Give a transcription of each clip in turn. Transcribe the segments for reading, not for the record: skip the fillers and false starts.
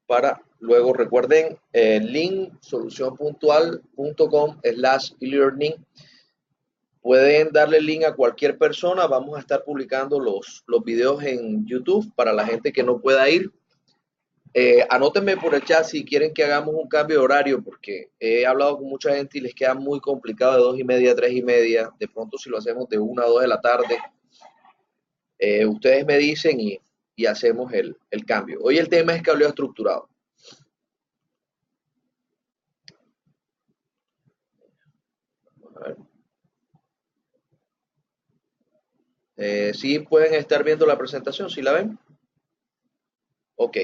para luego recuerden link solucionpuntual.com/elearning. Pueden darle link a cualquier persona. Vamos a estar publicando los videos en YouTube para la gente que no pueda ir. Anótenme por el chat si quieren que hagamos un cambio de horario, porque he hablado con mucha gente y les queda muy complicado de 2:30 a 3:30. De pronto si lo hacemos de 1 a 2 de la tarde, ustedes me dicen y hacemos el cambio. Hoy el tema es cableado estructurado. A ver. ¿Sí pueden estar viendo la presentación? ¿Sí la ven? Ok.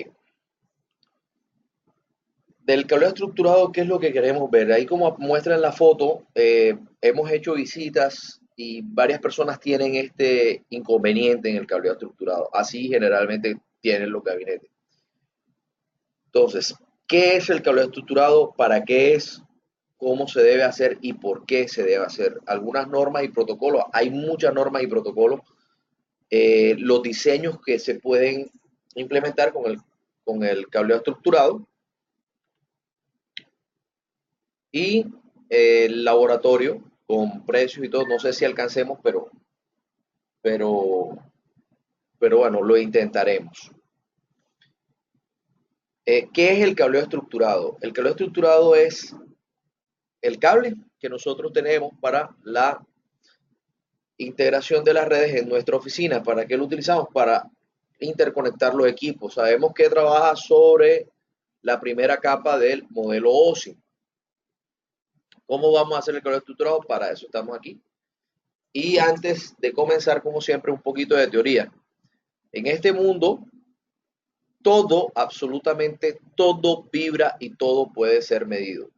Del cableado estructurado, ¿qué es lo que queremos ver? Ahí como muestra en la foto, hemos hecho visitas y varias personas tienen este inconveniente en el cableado estructurado. Así generalmente tienen los gabinetes. Entonces, ¿qué es el cableado estructurado? ¿Para qué es? ¿Cómo se debe hacer y por qué se debe hacer? Algunas normas y protocolos. Hay muchas normas y protocolos. Los diseños que se pueden implementar con el cableado estructurado y el laboratorio con precios y todo. No sé si alcancemos, pero, pero bueno, lo intentaremos. ¿Qué es el cableado estructurado? El cableado estructurado es el cable que nosotros tenemos para la integración de las redes en nuestra oficina. ¿Para qué lo utilizamos? Para interconectar los equipos. Sabemos que trabaja sobre la primera capa del modelo OSI. ¿Cómo vamos a hacer el cableado estructurado? Para eso estamos aquí. Y antes de comenzar, como siempre, un poquito de teoría. En este mundo, todo, absolutamente todo vibra y todo puede ser medido.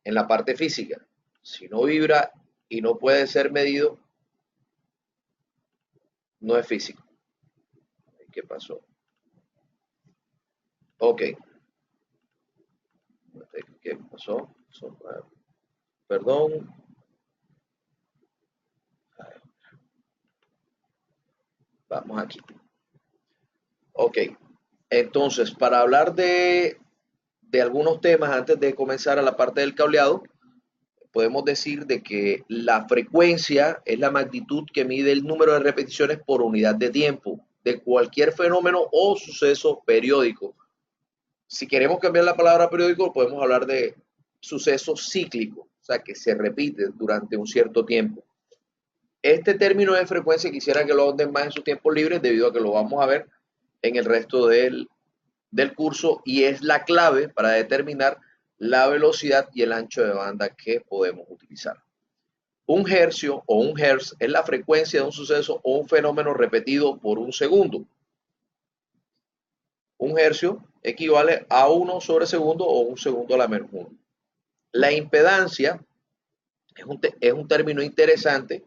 En la parte física, si no vibra y no puede ser medido, no es físico. ¿Qué pasó? Ok. ¿Qué pasó? Perdón. Vamos aquí. Ok. Entonces, para hablar de algunos temas antes de comenzar a la parte del cableado, podemos decir de que la frecuencia es la magnitud que mide el número de repeticiones por unidad de tiempo de cualquier fenómeno o suceso periódico. Si queremos cambiar la palabra periódico, podemos hablar de suceso cíclico, o sea, que se repite durante un cierto tiempo. Este término de frecuencia quisiera que lo anden más en sus tiempos libres, debido a que lo vamos a ver en el resto del curso, y es la clave para determinar la velocidad y el ancho de banda que podemos utilizar. Un hercio o un hertz es la frecuencia de un suceso o un fenómeno repetido por un segundo. Un hercio equivale a 1 sobre segundo o un segundo a la menos 1. La impedancia es un término interesante.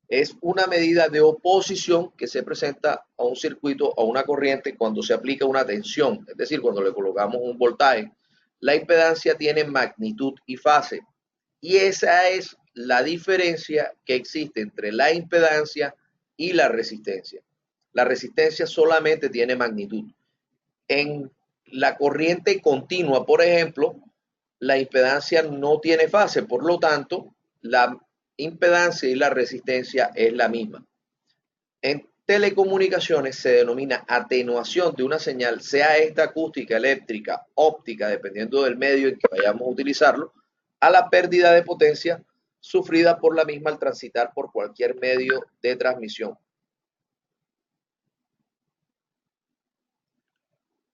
Es una medida de oposición que se presenta a un circuito o a una corriente cuando se aplica una tensión, es decir, cuando le colocamos un voltaje. La impedancia tiene magnitud y fase, y esa es la diferencia que existe entre la impedancia y la resistencia. La resistencia solamente tiene magnitud. En la corriente continua, por ejemplo, la impedancia no tiene fase, por lo tanto, la impedancia y la resistencia es la misma. En telecomunicaciones se denomina atenuación de una señal, sea esta acústica, eléctrica, óptica, dependiendo del medio en que vayamos a utilizarlo, a la pérdida de potencia sufrida por la misma al transitar por cualquier medio de transmisión.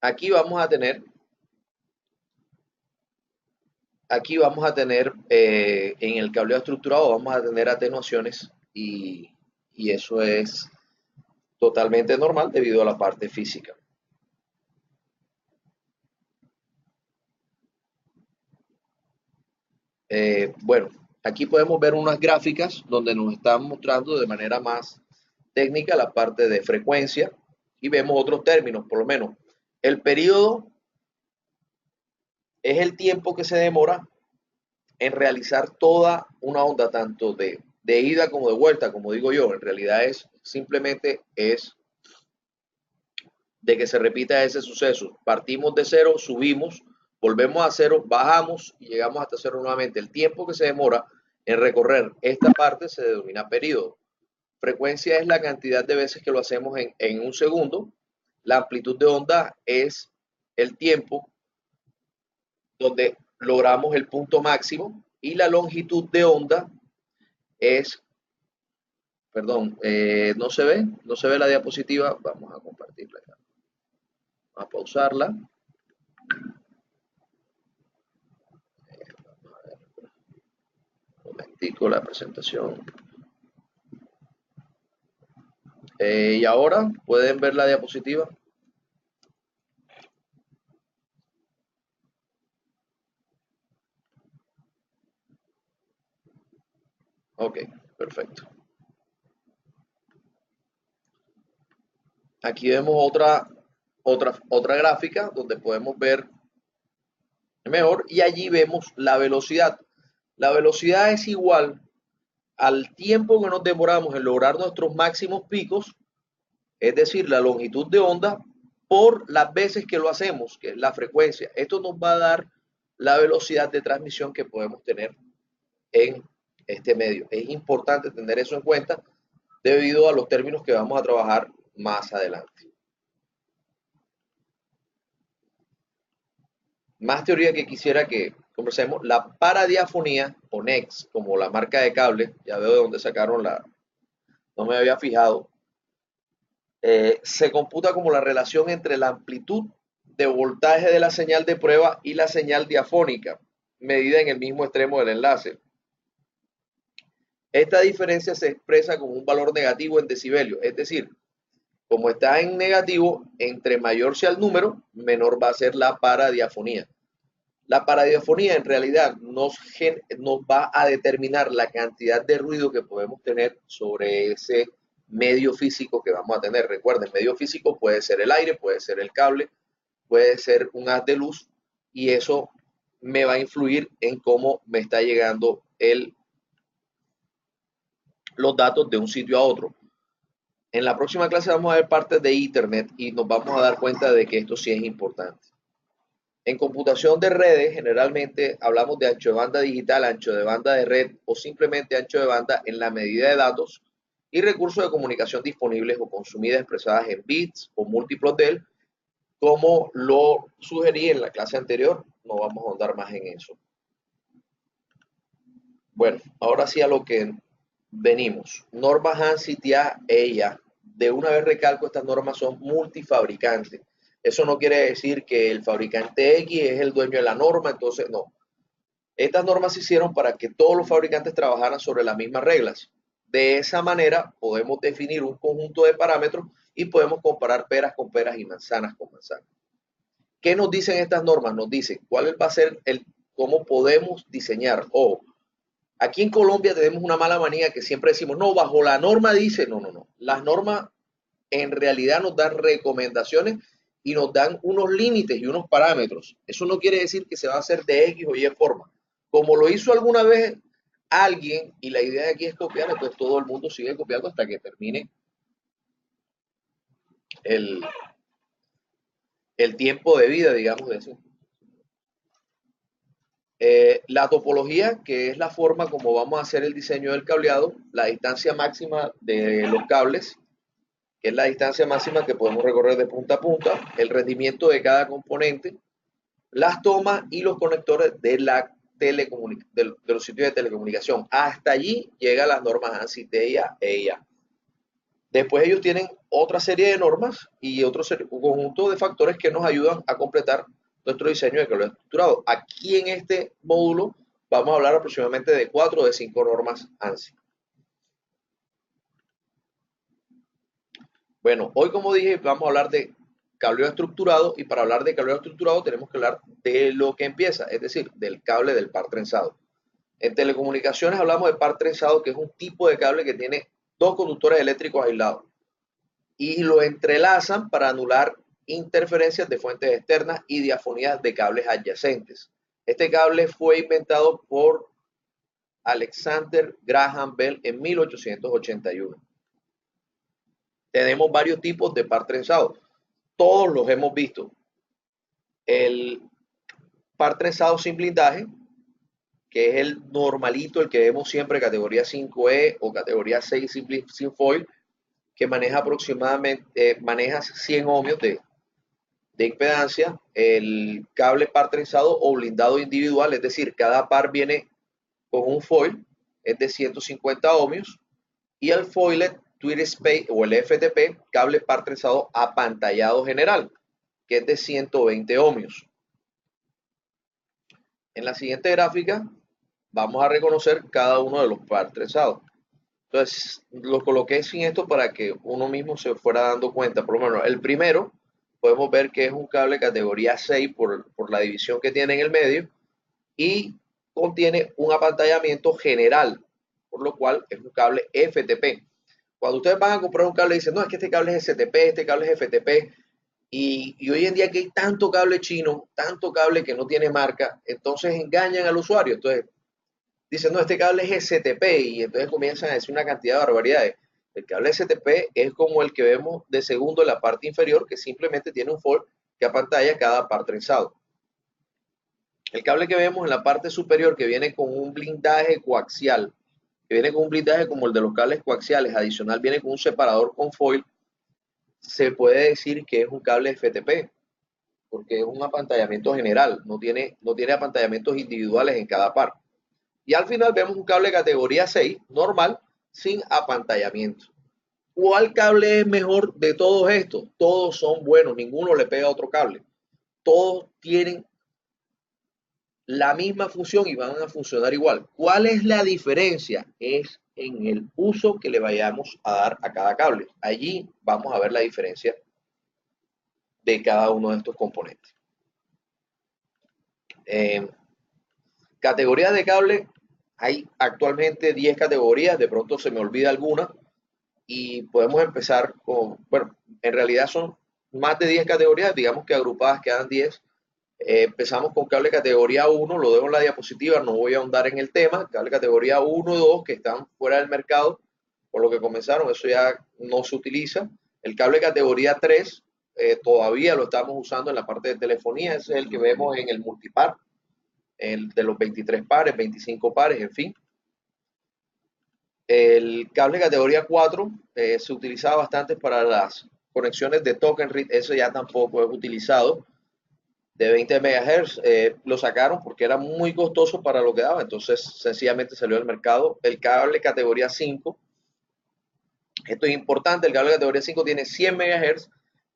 Aquí vamos a tener en el cableado estructurado vamos a tener atenuaciones, y eso es totalmente normal debido a la parte física. Bueno, aquí podemos ver unas gráficas donde nos están mostrando de manera más técnica la parte de frecuencia, y vemos otros términos. Por lo menos el periodo es el tiempo que se demora en realizar toda una onda, tanto de ida como de vuelta, como digo yo. En realidad es simplemente de que se repita ese suceso. Partimos de cero, subimos, volvemos a cero, bajamos y llegamos hasta cero nuevamente. El tiempo que se demora en recorrer esta parte se denomina periodo. Frecuencia es la cantidad de veces que lo hacemos en un segundo. La amplitud de onda es el tiempo donde logramos el punto máximo y la longitud de onda es, perdón, no se ve la diapositiva, vamos a compartirla acá. Vamos a pausarla. Un momentico la presentación. Y ahora pueden ver la diapositiva. Ok, perfecto. Aquí vemos otra gráfica donde podemos ver mejor y allí vemos la velocidad. La velocidad es igual al tiempo que nos demoramos en lograr nuestros máximos picos, es decir, la longitud de onda por las veces que lo hacemos, que es la frecuencia. Esto nos va a dar la velocidad de transmisión que podemos tener en este medio. Es importante tener eso en cuenta debido a los términos que vamos a trabajar más adelante. Más teoría que quisiera que conversemos, la paradiafonía o NEX, como la marca de cable, ya veo de dónde sacaron no me había fijado, se computa como la relación entre la amplitud de voltaje de la señal de prueba y la señal diafónica, medida en el mismo extremo del enlace. Esta diferencia se expresa como un valor negativo en decibelios, es decir, como está en negativo, entre mayor sea el número, menor va a ser la paradiafonía. La paradiafonía en realidad nos va a determinar la cantidad de ruido que podemos tener sobre ese medio físico que vamos a tener. Recuerden, medio físico puede ser el aire, puede ser el cable, puede ser un haz de luz y eso me va a influir en cómo me está llegando los datos de un sitio a otro. En la próxima clase vamos a ver partes de Internet y nos vamos a dar cuenta de que esto sí es importante. En computación de redes, generalmente hablamos de ancho de banda digital, ancho de banda de red o simplemente ancho de banda en la medida de datos y recursos de comunicación disponibles o consumidas expresadas en bits o múltiplos de él, como lo sugerí en la clase anterior. No vamos a ahondar más en eso. Bueno, ahora sí a lo que venimos. Normas ANSI, TIA, EIA. De una vez recalco, estas normas son multifabricantes. Eso no quiere decir que el fabricante X es el dueño de la norma, entonces no. Estas normas se hicieron para que todos los fabricantes trabajaran sobre las mismas reglas. De esa manera podemos definir un conjunto de parámetros y podemos comparar peras con peras y manzanas con manzanas. ¿Qué nos dicen estas normas? Nos dicen cuál va a ser cómo podemos diseñar. Aquí en Colombia tenemos una mala manía que siempre decimos, no, bajo la norma dice, no. Las normas en realidad nos dan recomendaciones y nos dan unos límites y unos parámetros. Eso no quiere decir que se va a hacer de X o Y forma. Como lo hizo alguna vez alguien, y la idea de aquí es copiar, entonces todo el mundo sigue copiando hasta que termine el, el tiempo de vida, digamos, de eso. La topología, que es la forma como vamos a hacer el diseño del cableado, la distancia máxima de los cables, que es la distancia máxima que podemos recorrer de punta a punta, el rendimiento de cada componente, las tomas y los conectores de los sitios de telecomunicación. Hasta allí llegan las normas ANSI, TEIA, EIA. Después ellos tienen otra serie de normas y otro conjunto de factores que nos ayudan a completar nuestro diseño de cableado estructurado. Aquí en este módulo vamos a hablar aproximadamente de 4 de 5 normas ANSI. Bueno, hoy como dije vamos a hablar de cableado estructurado y para hablar de cableado estructurado tenemos que hablar de lo que empieza, es decir, del cable del par trenzado. En telecomunicaciones hablamos de par trenzado, que es un tipo de cable que tiene dos conductores eléctricos aislados y lo entrelazan para anular interferencias de fuentes externas y diafonías de cables adyacentes. Este cable fue inventado por Alexander Graham Bell en 1881. Tenemos varios tipos de par trenzado. todos los hemos visto. El par trenzado sin blindaje, que es el normalito, el que vemos siempre, categoría 5E o categoría 6 sin foil, que maneja aproximadamente, maneja 100 ohmios de impedancia. El cable par trenzado o blindado individual, es decir, cada par viene con un foil, es de 150 ohmios, y el foilet Tweeted Space o el FTP, cable par trenzado apantallado general, que es de 120 ohmios. En la siguiente gráfica vamos a reconocer cada uno de los par trenzados. Entonces, los coloqué sin esto para que uno mismo se fuera dando cuenta. Por lo menos el primero, podemos ver que es un cable categoría 6 por la división que tiene en el medio y contiene un apantallamiento general, por lo cual es un cable FTP. Cuando ustedes van a comprar un cable dicen, no, es que este cable es STP, este cable es FTP, y hoy en día que hay tanto cable chino, tanto cable que no tiene marca, entonces engañan al usuario. Entonces dicen, no, este cable es STP, y entonces comienzan a decir una cantidad de barbaridades. El cable STP es como el que vemos de segundo en la parte inferior, que simplemente tiene un fold que apantalla cada par trenzado. El cable que vemos en la parte superior, que viene con un blindaje coaxial, que viene con un blindaje como el de los cables coaxiales, adicional viene con un separador con foil, se puede decir que es un cable FTP, porque es un apantallamiento general, no tiene apantallamientos individuales en cada par. Y al final vemos un cable categoría 6, normal, sin apantallamiento. ¿Cuál cable es mejor de todos estos? Todos son buenos, ninguno le pega a otro cable. Todos tienen la misma función y van a funcionar igual. ¿Cuál es la diferencia? Es en el uso que le vayamos a dar a cada cable. Allí vamos a ver la diferencia de cada uno de estos componentes. Categorías de cable, hay actualmente 10 categorías, de pronto se me olvida alguna y podemos empezar con, bueno, en realidad son más de 10 categorías, digamos que agrupadas quedan 10. Empezamos con cable categoría 1, lo dejo en la diapositiva, no voy a ahondar en el tema, cable categoría 1 y 2 que están fuera del mercado, por lo que comenzaron, eso ya no se utiliza. El cable categoría 3 todavía lo estamos usando en la parte de telefonía, ese es el que vemos en el multipar, el de los 23 pares, 25 pares, en fin. El cable categoría 4 se utilizaba bastante para las conexiones de token read, eso ya tampoco es utilizado. De 20 MHz lo sacaron porque era muy costoso para lo que daba, entonces sencillamente salió al mercado. El cable categoría 5, esto es importante, el cable categoría 5 tiene 100 MHz,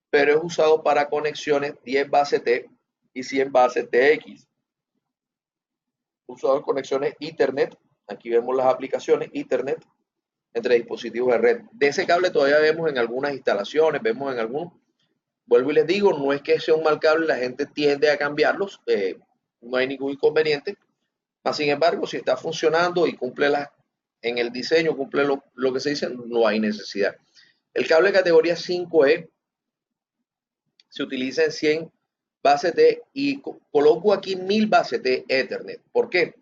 pero es usado para conexiones 10 base T y 100 base TX. Usado en conexiones Ethernet, aquí vemos las aplicaciones Ethernet entre dispositivos de red. De ese cable todavía vemos en algunas instalaciones, vemos en algunos. Vuelvo y les digo, no es que sea un mal cable, la gente tiende a cambiarlos, no hay ningún inconveniente. Mas, sin embargo, si está funcionando y cumple en el diseño, cumple lo que se dice, no hay necesidad. El cable categoría 5E se utiliza en 100 base T y coloco aquí 1000 base T Ethernet. ¿Por qué?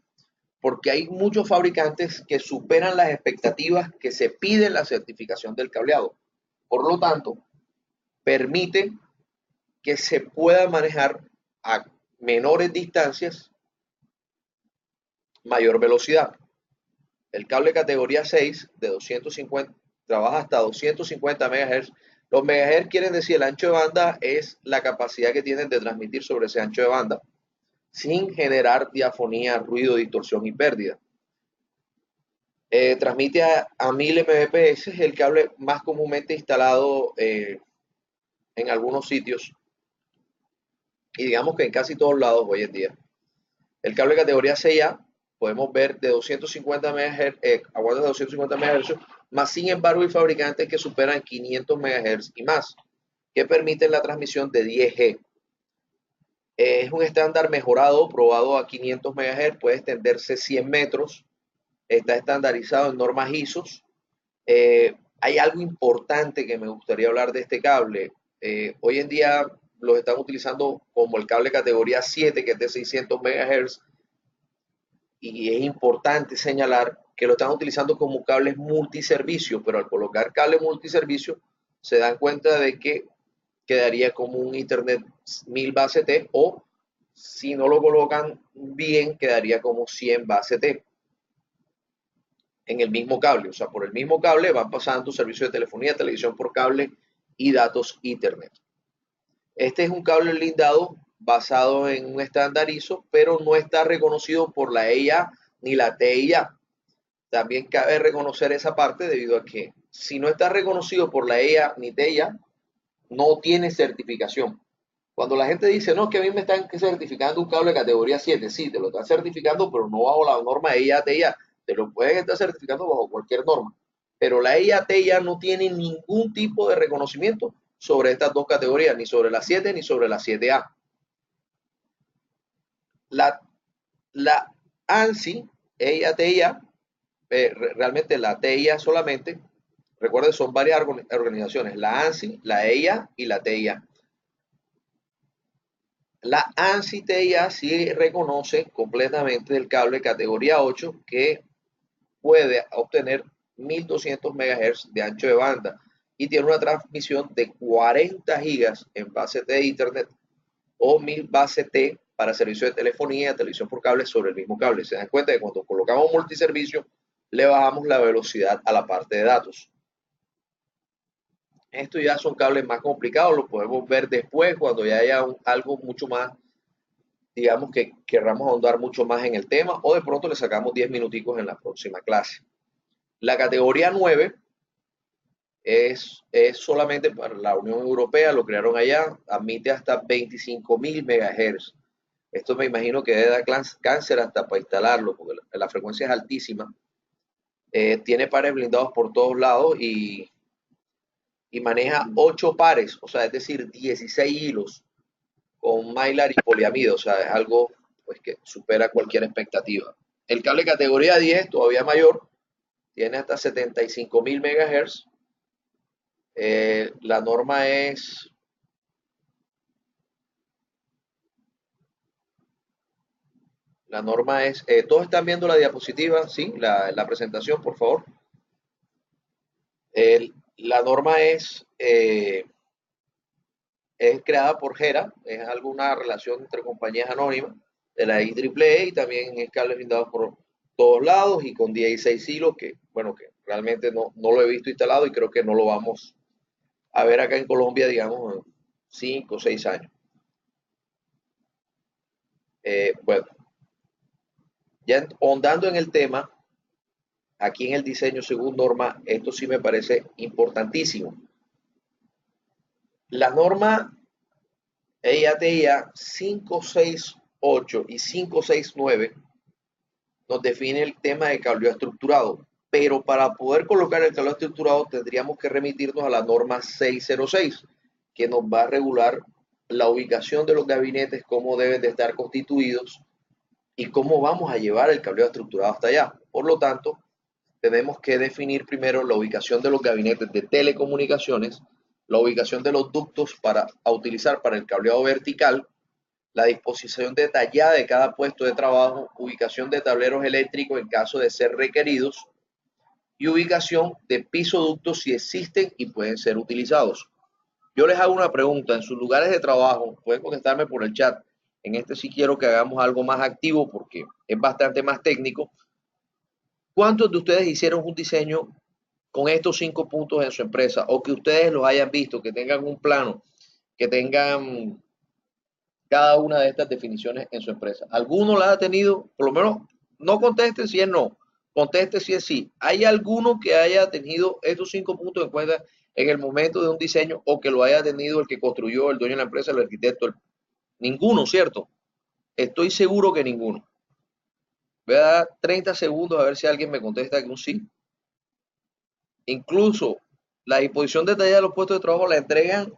Porque hay muchos fabricantes que superan las expectativas que se pide en la certificación del cableado. Por lo tanto, permite que se pueda manejar a menores distancias mayor velocidad. El cable categoría 6 de 250 trabaja hasta 250 MHz. Los MHz quieren decir el ancho de banda es la capacidad que tienen de transmitir sobre ese ancho de banda sin generar diafonía, ruido, distorsión y pérdida. Transmite a 1000 Mbps, es el cable más comúnmente instalado en algunos sitios y digamos que en casi todos lados hoy en día. El cable categoría 6A podemos ver de 250 MHz, aguanta de 250 MHz, más sin embargo hay fabricantes que superan 500 MHz y más, que permiten la transmisión de 10G. Es un estándar mejorado, probado a 500 MHz, puede extenderse 100 metros, está estandarizado en normas ISO. Hay algo importante que me gustaría hablar de este cable. Hoy en día los están utilizando como el cable categoría 7, que es de 600 MHz, y es importante señalar que lo están utilizando como cables multiservicio, pero al colocar cables multiservicio se dan cuenta de que quedaría como un Ethernet 1000 base T, o si no lo colocan bien, quedaría como 100 base T en el mismo cable. O sea, por el mismo cable van pasando servicios de telefonía, televisión por cable y datos Ethernet. Este es un cable blindado basado en un estándar ISO, pero no está reconocido por la EIA ni la TIA. También cabe reconocer esa parte debido a que si no está reconocido por la EIA ni TIA, no tiene certificación. Cuando la gente dice, no, que a mí me están certificando un cable de categoría 7, sí, te lo están certificando, pero no bajo la norma EIA, TIA. Te lo pueden estar certificando bajo cualquier norma. Pero la EIA, TIA no tiene ningún tipo de reconocimiento sobre estas dos categorías, ni sobre la 7 ni sobre la 7A. La, la ANSI, EIA, TIA, realmente la TIA solamente, recuerden, son varias organizaciones, la ANSI, la EIA y la TIA. La ANSI TIA sí reconoce completamente el cable categoría 8 que puede obtener 1200 MHz de ancho de banda y tiene una transmisión de 40 gigas en base T de Internet o 1000 base T para servicio de telefonía, televisión por cable sobre el mismo cable. Se dan cuenta que cuando colocamos multiservicio le bajamos la velocidad a la parte de datos. Estos ya son cables más complicados, lo podemos ver después cuando ya haya algo mucho más, digamos que querramos ahondar mucho más en el tema, o de pronto le sacamos 10 minuticos en la próxima clase. La categoría 9 es solamente para la Unión Europea, lo crearon allá, admite hasta 25.000 MHz. Esto me imagino que debe dar cáncer hasta para instalarlo, porque la frecuencia es altísima. Tiene pares blindados por todos lados y maneja 8 pares, o sea, es decir, 16 hilos con mylar y poliamida, o sea, es algo pues, que supera cualquier expectativa. El cable categoría 10, todavía mayor, tiene hasta 75.000 MHz. La norma es todos están viendo la diapositiva, ¿sí? La presentación, por favor. La norma es creada por GERA, es alguna relación entre compañías anónimas de la IEEE y también es cables blindados por todos lados y con 16 hilos que, bueno, que realmente no lo he visto instalado y creo que no lo vamos a ver acá en Colombia, digamos, en 5 o 6 años. Bueno, ya ahondando en el tema, aquí en el diseño según norma, esto sí me parece importantísimo. La norma EIA-TIA 568 y 569 nos define el tema de cableado estructurado, pero para poder colocar el cableado estructurado tendríamos que remitirnos a la norma 606, que nos va a regular la ubicación de los gabinetes, cómo deben de estar constituidos y cómo vamos a llevar el cableado estructurado hasta allá. Por lo tanto, tenemos que definir primero la ubicación de los gabinetes de telecomunicaciones, la ubicación de los ductos a utilizar para el cableado vertical, la disposición detallada de cada puesto de trabajo, ubicación de tableros eléctricos en caso de ser requeridos y ubicación de pisoductos si existen y pueden ser utilizados. Yo les hago una pregunta, en sus lugares de trabajo, pueden contestarme por el chat, en este sí quiero que hagamos algo más activo porque es bastante más técnico. ¿Cuántos de ustedes hicieron un diseño con estos 5 puntos en su empresa o que ustedes los hayan visto, que tengan un plano, que tengan cada una de estas definiciones en su empresa? ¿Alguno la ha tenido? Por lo menos no contesten si es no, conteste si es sí. ¿Hay alguno que haya tenido estos 5 puntos en cuenta en el momento de un diseño o que lo haya tenido el que construyó, el dueño de la empresa, el arquitecto? Ninguno, ¿cierto? Estoy seguro que ninguno. Voy a dar 30 segundos a ver si alguien me contesta que un sí. Incluso la disposición detallada de los puestos de trabajo la entregan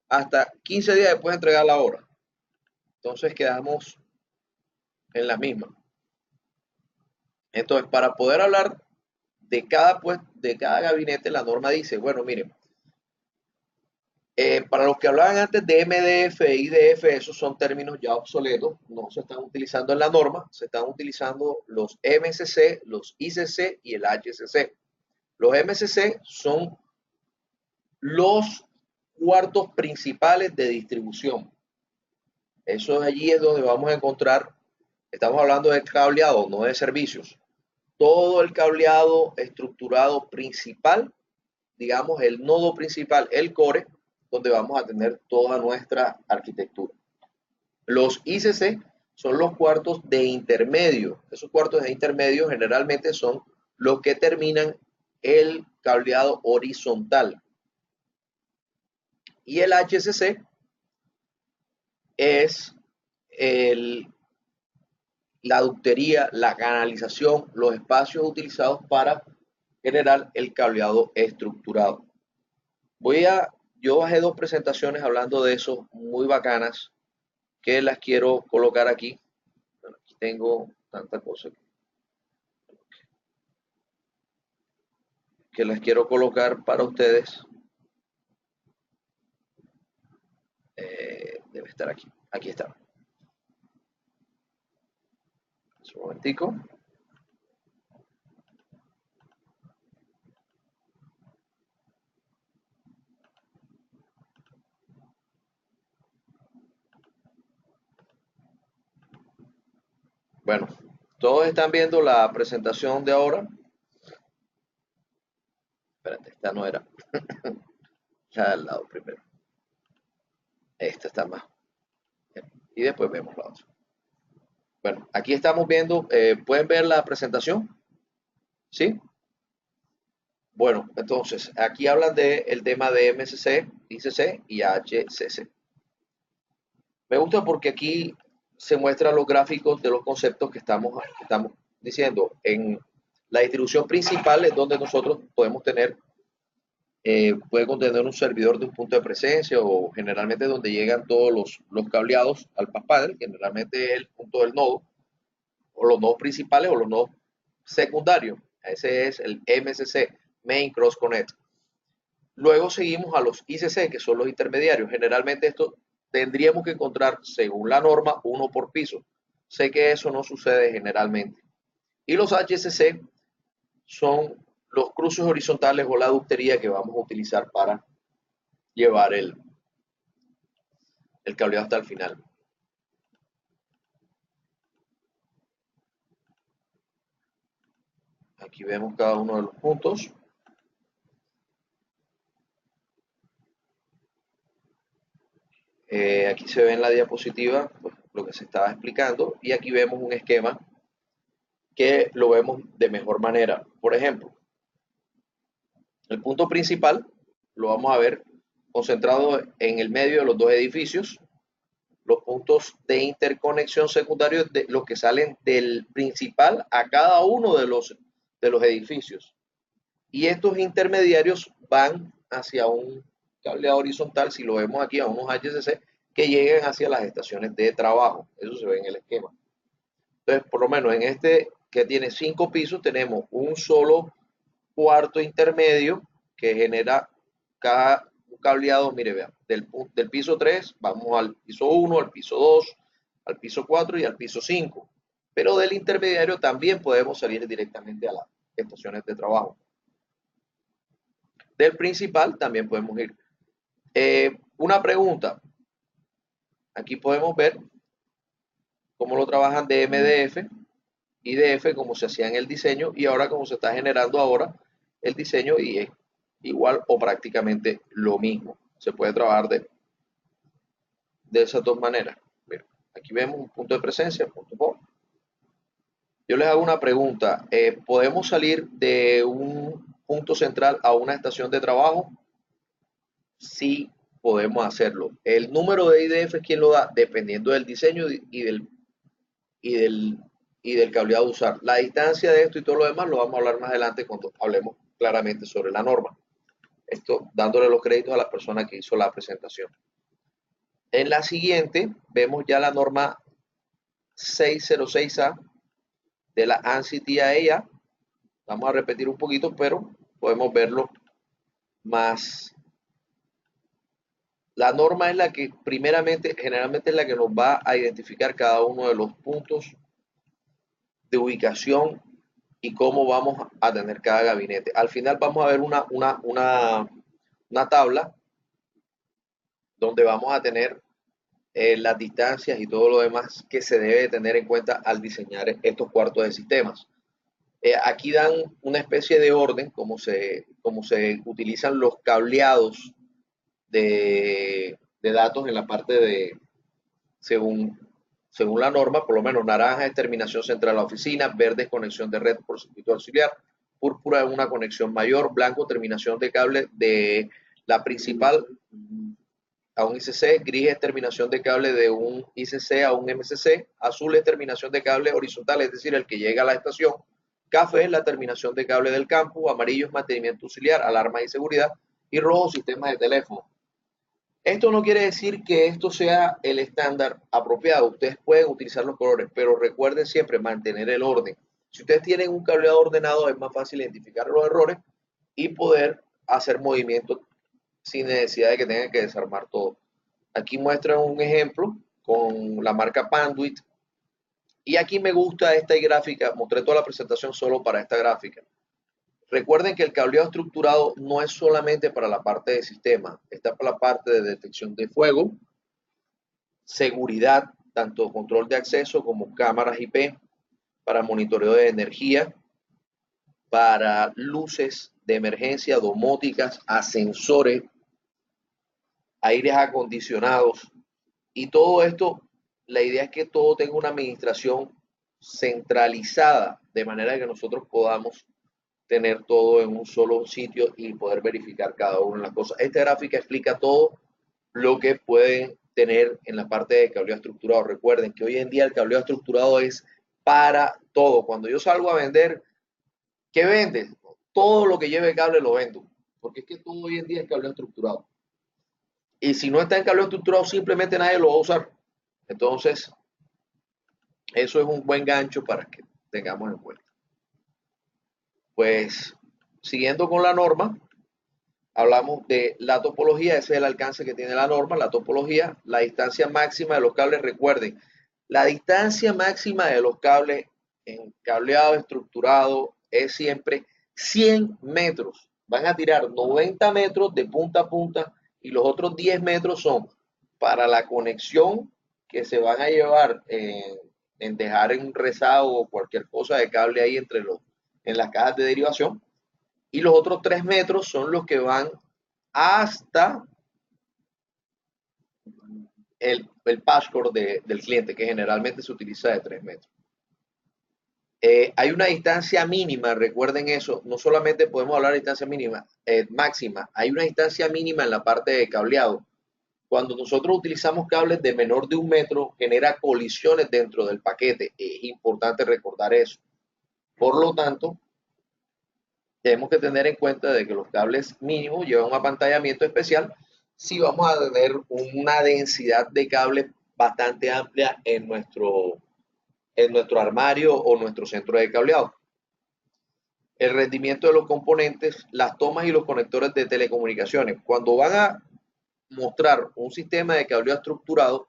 hasta 15 días después de entregar la hora. Entonces quedamos en la misma. Entonces, para poder hablar de cada gabinete, la norma dice, bueno, miren, para los que hablaban antes de MDF e IDF, esos son términos ya obsoletos, no se están utilizando en la norma, se están utilizando los MCC, los ICC y el HCC. Los MCC son los cuartos principales de distribución. Eso allí es donde vamos a encontrar, estamos hablando de cableado, no de servicios. Todo el cableado estructurado principal, digamos el nodo principal, el core, donde vamos a tener toda nuestra arquitectura. Los ICC son los cuartos de intermedio. Esos cuartos de intermedio generalmente son los que terminan el cableado horizontal. Y el HCC es la ductería, la canalización, los espacios utilizados para generar el cableado estructurado. Yo bajé dos presentaciones hablando de eso, muy bacanas, que las quiero colocar aquí. Bueno, aquí tengo tanta cosa que las quiero colocar para ustedes. Debe estar aquí. Aquí está. Un momentico. Bueno, todos están viendo la presentación de ahora. Espérate, esta no era. La del lado primero. Esta está más. Y después vemos la otra. Bueno, aquí estamos viendo, ¿pueden ver la presentación? ¿Sí? Bueno, entonces, aquí hablan del tema de MCC, ICC y HCC. Me gusta porque aquí se muestran los gráficos de los conceptos que estamos diciendo. En la distribución principal es donde nosotros podemos tener, puede contener un servidor de un punto de presencia o generalmente donde llegan todos los cableados al path panel, generalmente es el punto del nodo, o los nodos principales o los nodos secundarios. Ese es el MCC, Main Cross Connect. Luego seguimos a los ICC, que son los intermediarios. Generalmente esto tendríamos que encontrar, según la norma, uno por piso. Sé que eso no sucede generalmente. Y los HCC son los cruces horizontales o la ductería que vamos a utilizar para llevar el cableado hasta el final. Aquí vemos cada uno de los puntos. Aquí se ve en la diapositiva pues, lo que se estaba explicando y aquí vemos un esquema que lo vemos de mejor manera. Por ejemplo, el punto principal lo vamos a ver concentrado en el medio de los dos edificios. Los puntos de interconexión secundarios de los que salen del principal a cada uno de los edificios. Y estos intermediarios van hacia un cableado horizontal, si lo vemos aquí, a unos HCC que lleguen hacia las estaciones de trabajo. Eso se ve en el esquema. Entonces, por lo menos en este que tiene 5 pisos, tenemos un solo cuarto intermedio que genera cada cableado, mire, vean, del piso 3 vamos al piso 1, al piso 2, al piso 4 y al piso 5. Pero del intermediario también podemos salir directamente a las estaciones de trabajo. Del principal también podemos ir. Una pregunta. Aquí podemos ver cómo lo trabajan de MDF y DF, como se hacía en el diseño, y ahora como se está generando ahora el diseño y es igual o prácticamente lo mismo. Se puede trabajar de esas dos maneras. Mira, aquí vemos un punto de presencia, punto por. Yo les hago una pregunta. ¿Podemos salir de un punto central a una estación de trabajo? Sí, podemos hacerlo. El número de IDF es quien lo da, dependiendo del diseño y del cableado a usar. La distancia de esto y todo lo demás lo vamos a hablar más adelante cuando hablemos claramente sobre la norma. Esto dándole los créditos a la persona que hizo la presentación. En la siguiente vemos ya la norma 606A de la ANSI TIA. Vamos a repetir un poquito, pero podemos verlo más. La norma es la que primeramente, generalmente es la que nos va a identificar cada uno de los puntos de ubicación y cómo vamos a tener cada gabinete. Al final vamos a ver una tabla donde vamos a tener las distancias y todo lo demás que se debe tener en cuenta al diseñar estos cuartos de sistemas. Aquí dan una especie de orden, como se utilizan los cableados de datos en la parte de, según, según la norma, por lo menos naranja es terminación central a la oficina, verde es conexión de red por circuito auxiliar, púrpura es una conexión mayor, blanco terminación de cable de la principal a un ICC, gris es terminación de cable de un ICC a un MCC, azul es terminación de cable horizontal, es decir, el que llega a la estación, café es la terminación de cable del campo, amarillo es mantenimiento auxiliar, alarma y seguridad, y rojo sistemas de teléfono. Esto no quiere decir que esto sea el estándar apropiado. Ustedes pueden utilizar los colores, pero recuerden siempre mantener el orden. Si ustedes tienen un cableado ordenado, es más fácil identificar los errores y poder hacer movimientos sin necesidad de que tengan que desarmar todo. Aquí muestran un ejemplo con la marca Panduit. Y aquí me gusta esta gráfica. Mostré toda la presentación solo para esta gráfica. Recuerden que el cableado estructurado no es solamente para la parte de sistema, está para la parte de detección de fuego, seguridad, tanto control de acceso como cámaras IP, para monitoreo de energía, para luces de emergencia, domóticas, ascensores, aires acondicionados. Y todo esto, la idea es que todo tenga una administración centralizada, de manera que nosotros podamos tener todo en un solo sitio y poder verificar cada una de las cosas. Esta gráfica explica todo lo que pueden tener en la parte de cableado estructurado. Recuerden que hoy en día el cableado estructurado es para todo. Cuando yo salgo a vender, ¿qué vendes? Todo lo que lleve cable lo vendo, porque es que todo hoy en día es cableado estructurado. Y si no está en cableado estructurado, simplemente nadie lo va a usar. Entonces, eso es un buen gancho para que tengamos en cuenta. Pues, siguiendo con la norma, hablamos de la topología, ese es el alcance que tiene la norma, la topología, la distancia máxima de los cables. Recuerden, la distancia máxima de los cables en cableado estructurado es siempre 100 metros. Van a tirar 90 metros de punta a punta y los otros 10 metros son para la conexión que se van a llevar en dejar en un rezago o cualquier cosa de cable ahí en las cajas de derivación. Y los otros 3 metros son los que van hasta el passcode del cliente, que generalmente se utiliza de 3 metros. Hay una distancia mínima, recuerden eso, no solamente podemos hablar de distancia mínima, máxima, hay una distancia mínima en la parte de cableado. Cuando nosotros utilizamos cables de menor de 1 metro, genera colisiones dentro del paquete. Es importante recordar eso. Por lo tanto, tenemos que tener en cuenta de que los cables mínimos llevan un apantallamiento especial si vamos a tener una densidad de cables bastante amplia en nuestro armario o nuestro centro de cableado. El rendimiento de los componentes, las tomas y los conectores de telecomunicaciones. Cuando van a mostrar un sistema de cableado estructurado,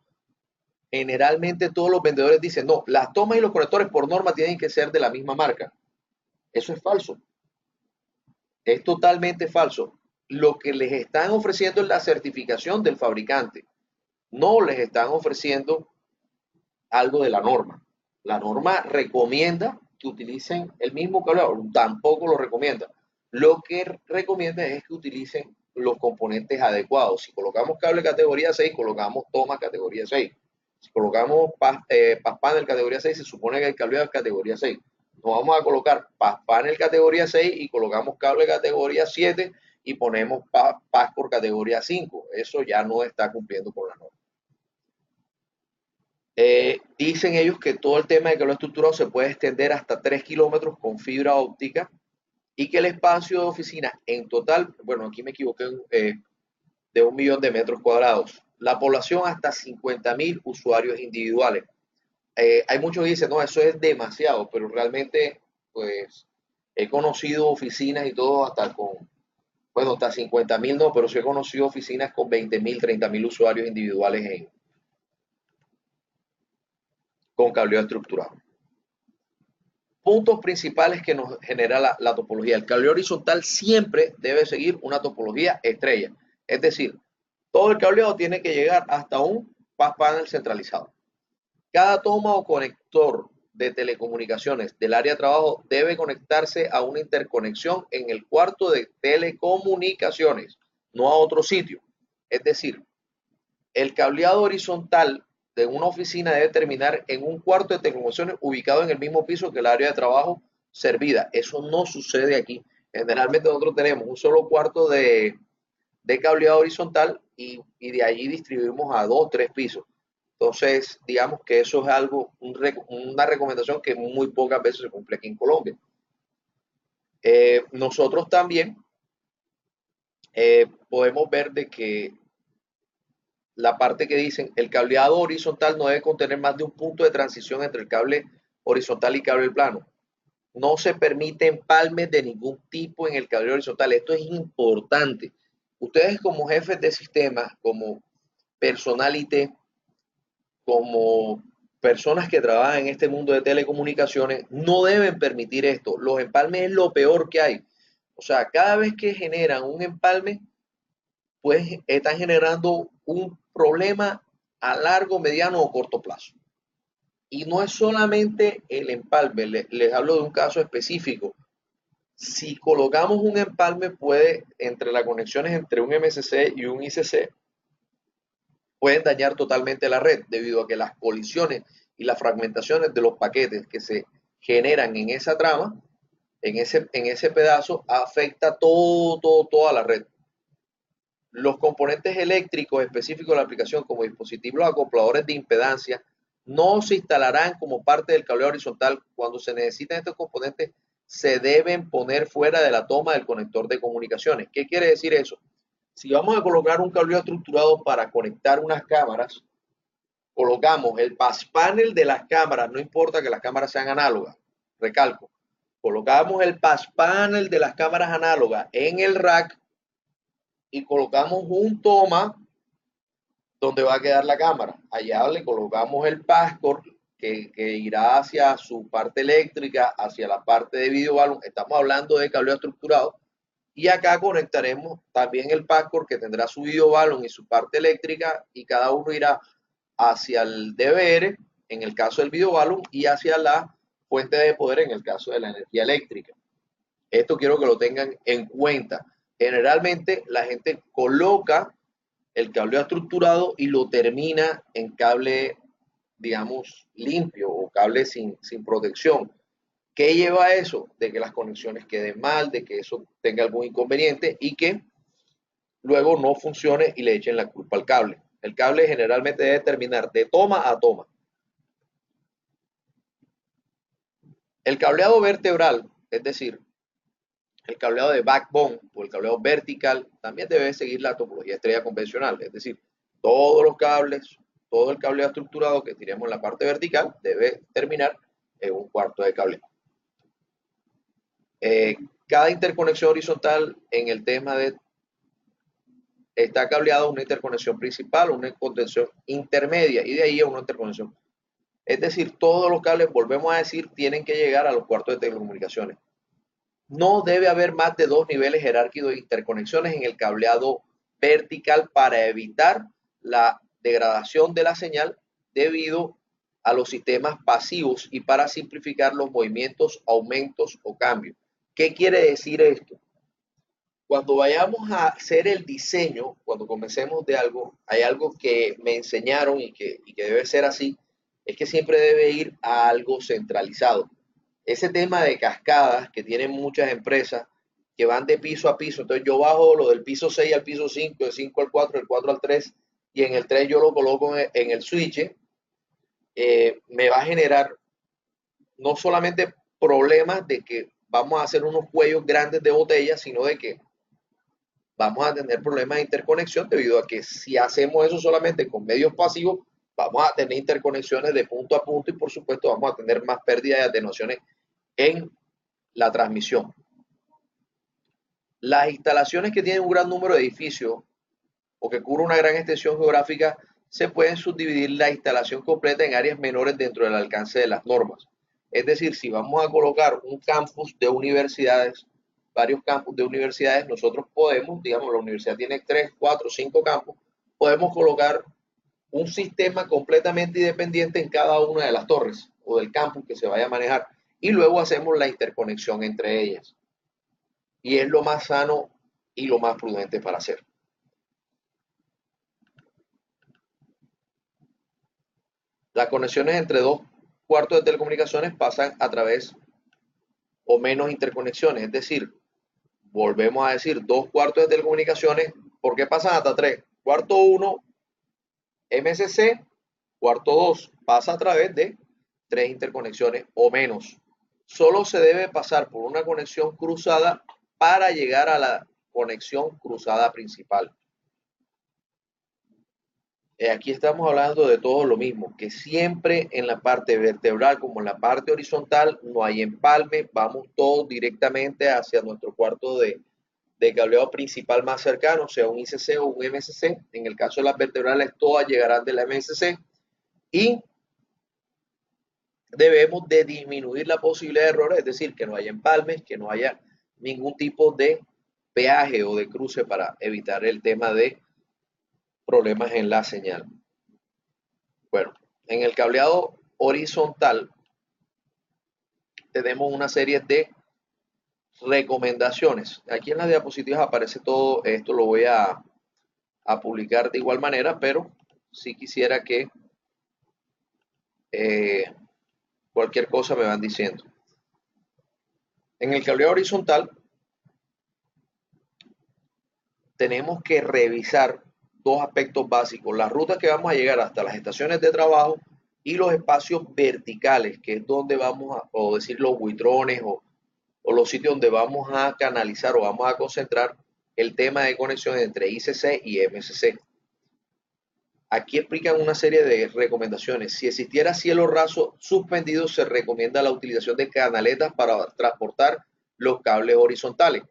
generalmente todos los vendedores dicen, no, las tomas y los conectores por norma tienen que ser de la misma marca. Eso es falso. Es totalmente falso. Lo que les están ofreciendo es la certificación del fabricante. No les están ofreciendo algo de la norma. La norma recomienda que utilicen el mismo cableado, tampoco lo recomienda. Lo que recomienda es que utilicen los componentes adecuados. Si colocamos cable categoría 6, colocamos toma categoría 6. Si colocamos panel categoría 6, se supone que el cableado es categoría 6. No vamos a colocar panel categoría 6 y colocamos cable categoría 7 y ponemos por categoría 5. Eso ya no está cumpliendo con la norma. Dicen ellos que todo el tema de cableado estructurado se puede extender hasta 3 kilómetros con fibra óptica y que el espacio de oficina en total, bueno, aquí me equivoqué, de 1 millón de metros cuadrados. La población hasta 50.000 usuarios individuales. Hay muchos que dicen, no, eso es demasiado, pero realmente, pues, he conocido oficinas y todo hasta con, bueno, hasta 50.000 no, pero sí he conocido oficinas con 20.000, 30.000 usuarios individuales con cableado estructurado. Puntos principales que nos genera la topología. El cableado horizontal siempre debe seguir una topología estrella. Es decir, Todo el cableado tiene que llegar hasta un pass panel centralizado. Cada toma o conector de telecomunicaciones del área de trabajo debe conectarse a una interconexión en el cuarto de telecomunicaciones, no a otro sitio. Es decir, el cableado horizontal de una oficina debe terminar en un cuarto de telecomunicaciones ubicado en el mismo piso que el área de trabajo servida. Eso no sucede aquí. Generalmente nosotros tenemos un solo cuarto de cableado horizontal y de allí distribuimos a dos, tres pisos. Entonces, digamos que eso es algo, una recomendación que muy pocas veces se cumple aquí en Colombia. Nosotros también podemos ver de que la parte que dicen el cableado horizontal no debe contener más de un punto de transición entre el cable horizontal y cable plano. No se permite empalmes de ningún tipo en el cable horizontal. Esto es importante. Ustedes como jefes de sistema, como personal IT, como personas que trabajan en este mundo de telecomunicaciones, no deben permitir esto. Los empalmes es lo peor que hay. O sea, cada vez que generan un empalme, pues están generando un problema a largo, mediano o corto plazo. Y no es solamente el empalme, les hablo de un caso específico. Si colocamos un empalme, puede, entre las conexiones entre un MCC y un ICC, pueden dañar totalmente la red debido a que las colisiones y las fragmentaciones de los paquetes que se generan en esa trama, en ese pedazo, afecta toda la red. Los componentes eléctricos específicos de la aplicación, como dispositivos acopladores de impedancia, no se instalarán como parte del cableado horizontal. Cuando se necesitan estos componentes, se deben poner fuera de la toma del conector de comunicaciones. ¿Qué quiere decir eso? Si vamos a colocar un cableado estructurado para conectar unas cámaras, colocamos el pass panel de las cámaras, no importa que las cámaras sean análogas, recalco, colocamos el pass panel de las cámaras análogas en el rack y colocamos un toma donde va a quedar la cámara. Allá le colocamos el passcord que irá hacia su parte eléctrica, hacia la parte de video balloon. Estamos hablando de cableado estructurado. Y acá conectaremos también el passcord que tendrá su video balloon y su parte eléctrica y cada uno irá hacia el DVR en el caso del video balloon y hacia la fuente de poder en el caso de la energía eléctrica. Esto quiero que lo tengan en cuenta. Generalmente la gente coloca el cableado estructurado y lo termina en cable, digamos, limpio o cable sin protección. ¿Qué lleva a eso? De que las conexiones queden mal, de que eso tenga algún inconveniente y que luego no funcione y le echen la culpa al cable. El cable generalmente debe terminar de toma a toma. El cableado vertebral, es decir, el cableado de backbone o el cableado vertical, también debe seguir la topología estrella convencional, es decir, todos los cables, todo el cableado estructurado que tiremos en la parte vertical debe terminar en un cuarto de cableado. Cada interconexión horizontal en el tema de está cableado a una interconexión principal, una contención intermedia y de ahí a una interconexión. Es decir, todos los cables, volvemos a decir, tienen que llegar a los cuartos de telecomunicaciones. No debe haber más de dos niveles jerárquicos de interconexiones en el cableado vertical para evitar la degradación de la señal debido a los sistemas pasivos y para simplificar los movimientos, aumentos o cambios. ¿Qué quiere decir esto? Cuando vayamos a hacer el diseño, cuando comencemos de algo, hay algo que me enseñaron y que debe ser así, es que siempre debe ir a algo centralizado. Ese tema de cascadas que tienen muchas empresas que van de piso a piso, entonces yo bajo lo del piso 6 al piso 5, del 5 al 4, del 4 al 3, y en el 3 yo lo coloco en el switch, me va a generar no solamente problemas de que vamos a hacer unos cuellos grandes de botella, sino de que vamos a tener problemas de interconexión debido a que si hacemos eso solamente con medios pasivos, vamos a tener interconexiones de punto a punto y por supuesto vamos a tener más pérdidas y atenuaciones en la transmisión. Las instalaciones que tienen un gran número de edificios o que cubren una gran extensión geográfica, se pueden subdividir la instalación completa en áreas menores dentro del alcance de las normas. Es decir, si vamos a colocar un campus de universidades, varios campus de universidades, nosotros podemos, digamos, la universidad tiene 3, 4, 5 campus, podemos colocar un sistema completamente independiente en cada una de las torres o del campus que se vaya a manejar y luego hacemos la interconexión entre ellas. Y es lo más sano y lo más prudente para hacer. Las conexiones entre dos cuartos de telecomunicaciones pasan a través o menos interconexiones, es decir, volvemos a decir dos cuartos de telecomunicaciones, ¿por qué pasan hasta tres? Cuarto 1, MSC, cuarto 2 pasa a través de tres interconexiones o menos. Solo se debe pasar por una conexión cruzada para llegar a la conexión cruzada principal. Aquí estamos hablando de todo lo mismo, que siempre en la parte vertebral como en la parte horizontal no hay empalme, vamos todos directamente hacia nuestro cuarto de cableado principal más cercano, sea un ICC o un MSC. En el caso de las vertebrales, todas llegarán de la MSC y debemos de disminuir la posibilidad de errores, es decir, que no haya empalmes, que no haya ningún tipo de peaje o de cruce para evitar el tema de problemas en la señal. Bueno, en el cableado horizontal tenemos una serie de recomendaciones. Aquí en las diapositivas aparece todo esto, lo voy a publicar de igual manera, pero si quisiera que cualquier cosa me van diciendo. En el cableado horizontal tenemos que revisar dos aspectos básicos, las rutas que vamos a llegar hasta las estaciones de trabajo y los espacios verticales, que es donde vamos a, o decir los buitrones o los sitios donde vamos a canalizar o vamos a concentrar el tema de conexión entre ICC y MSC. Aquí explican una serie de recomendaciones. Si existiera cielo raso suspendido, se recomienda la utilización de canaletas para transportar los cables horizontales.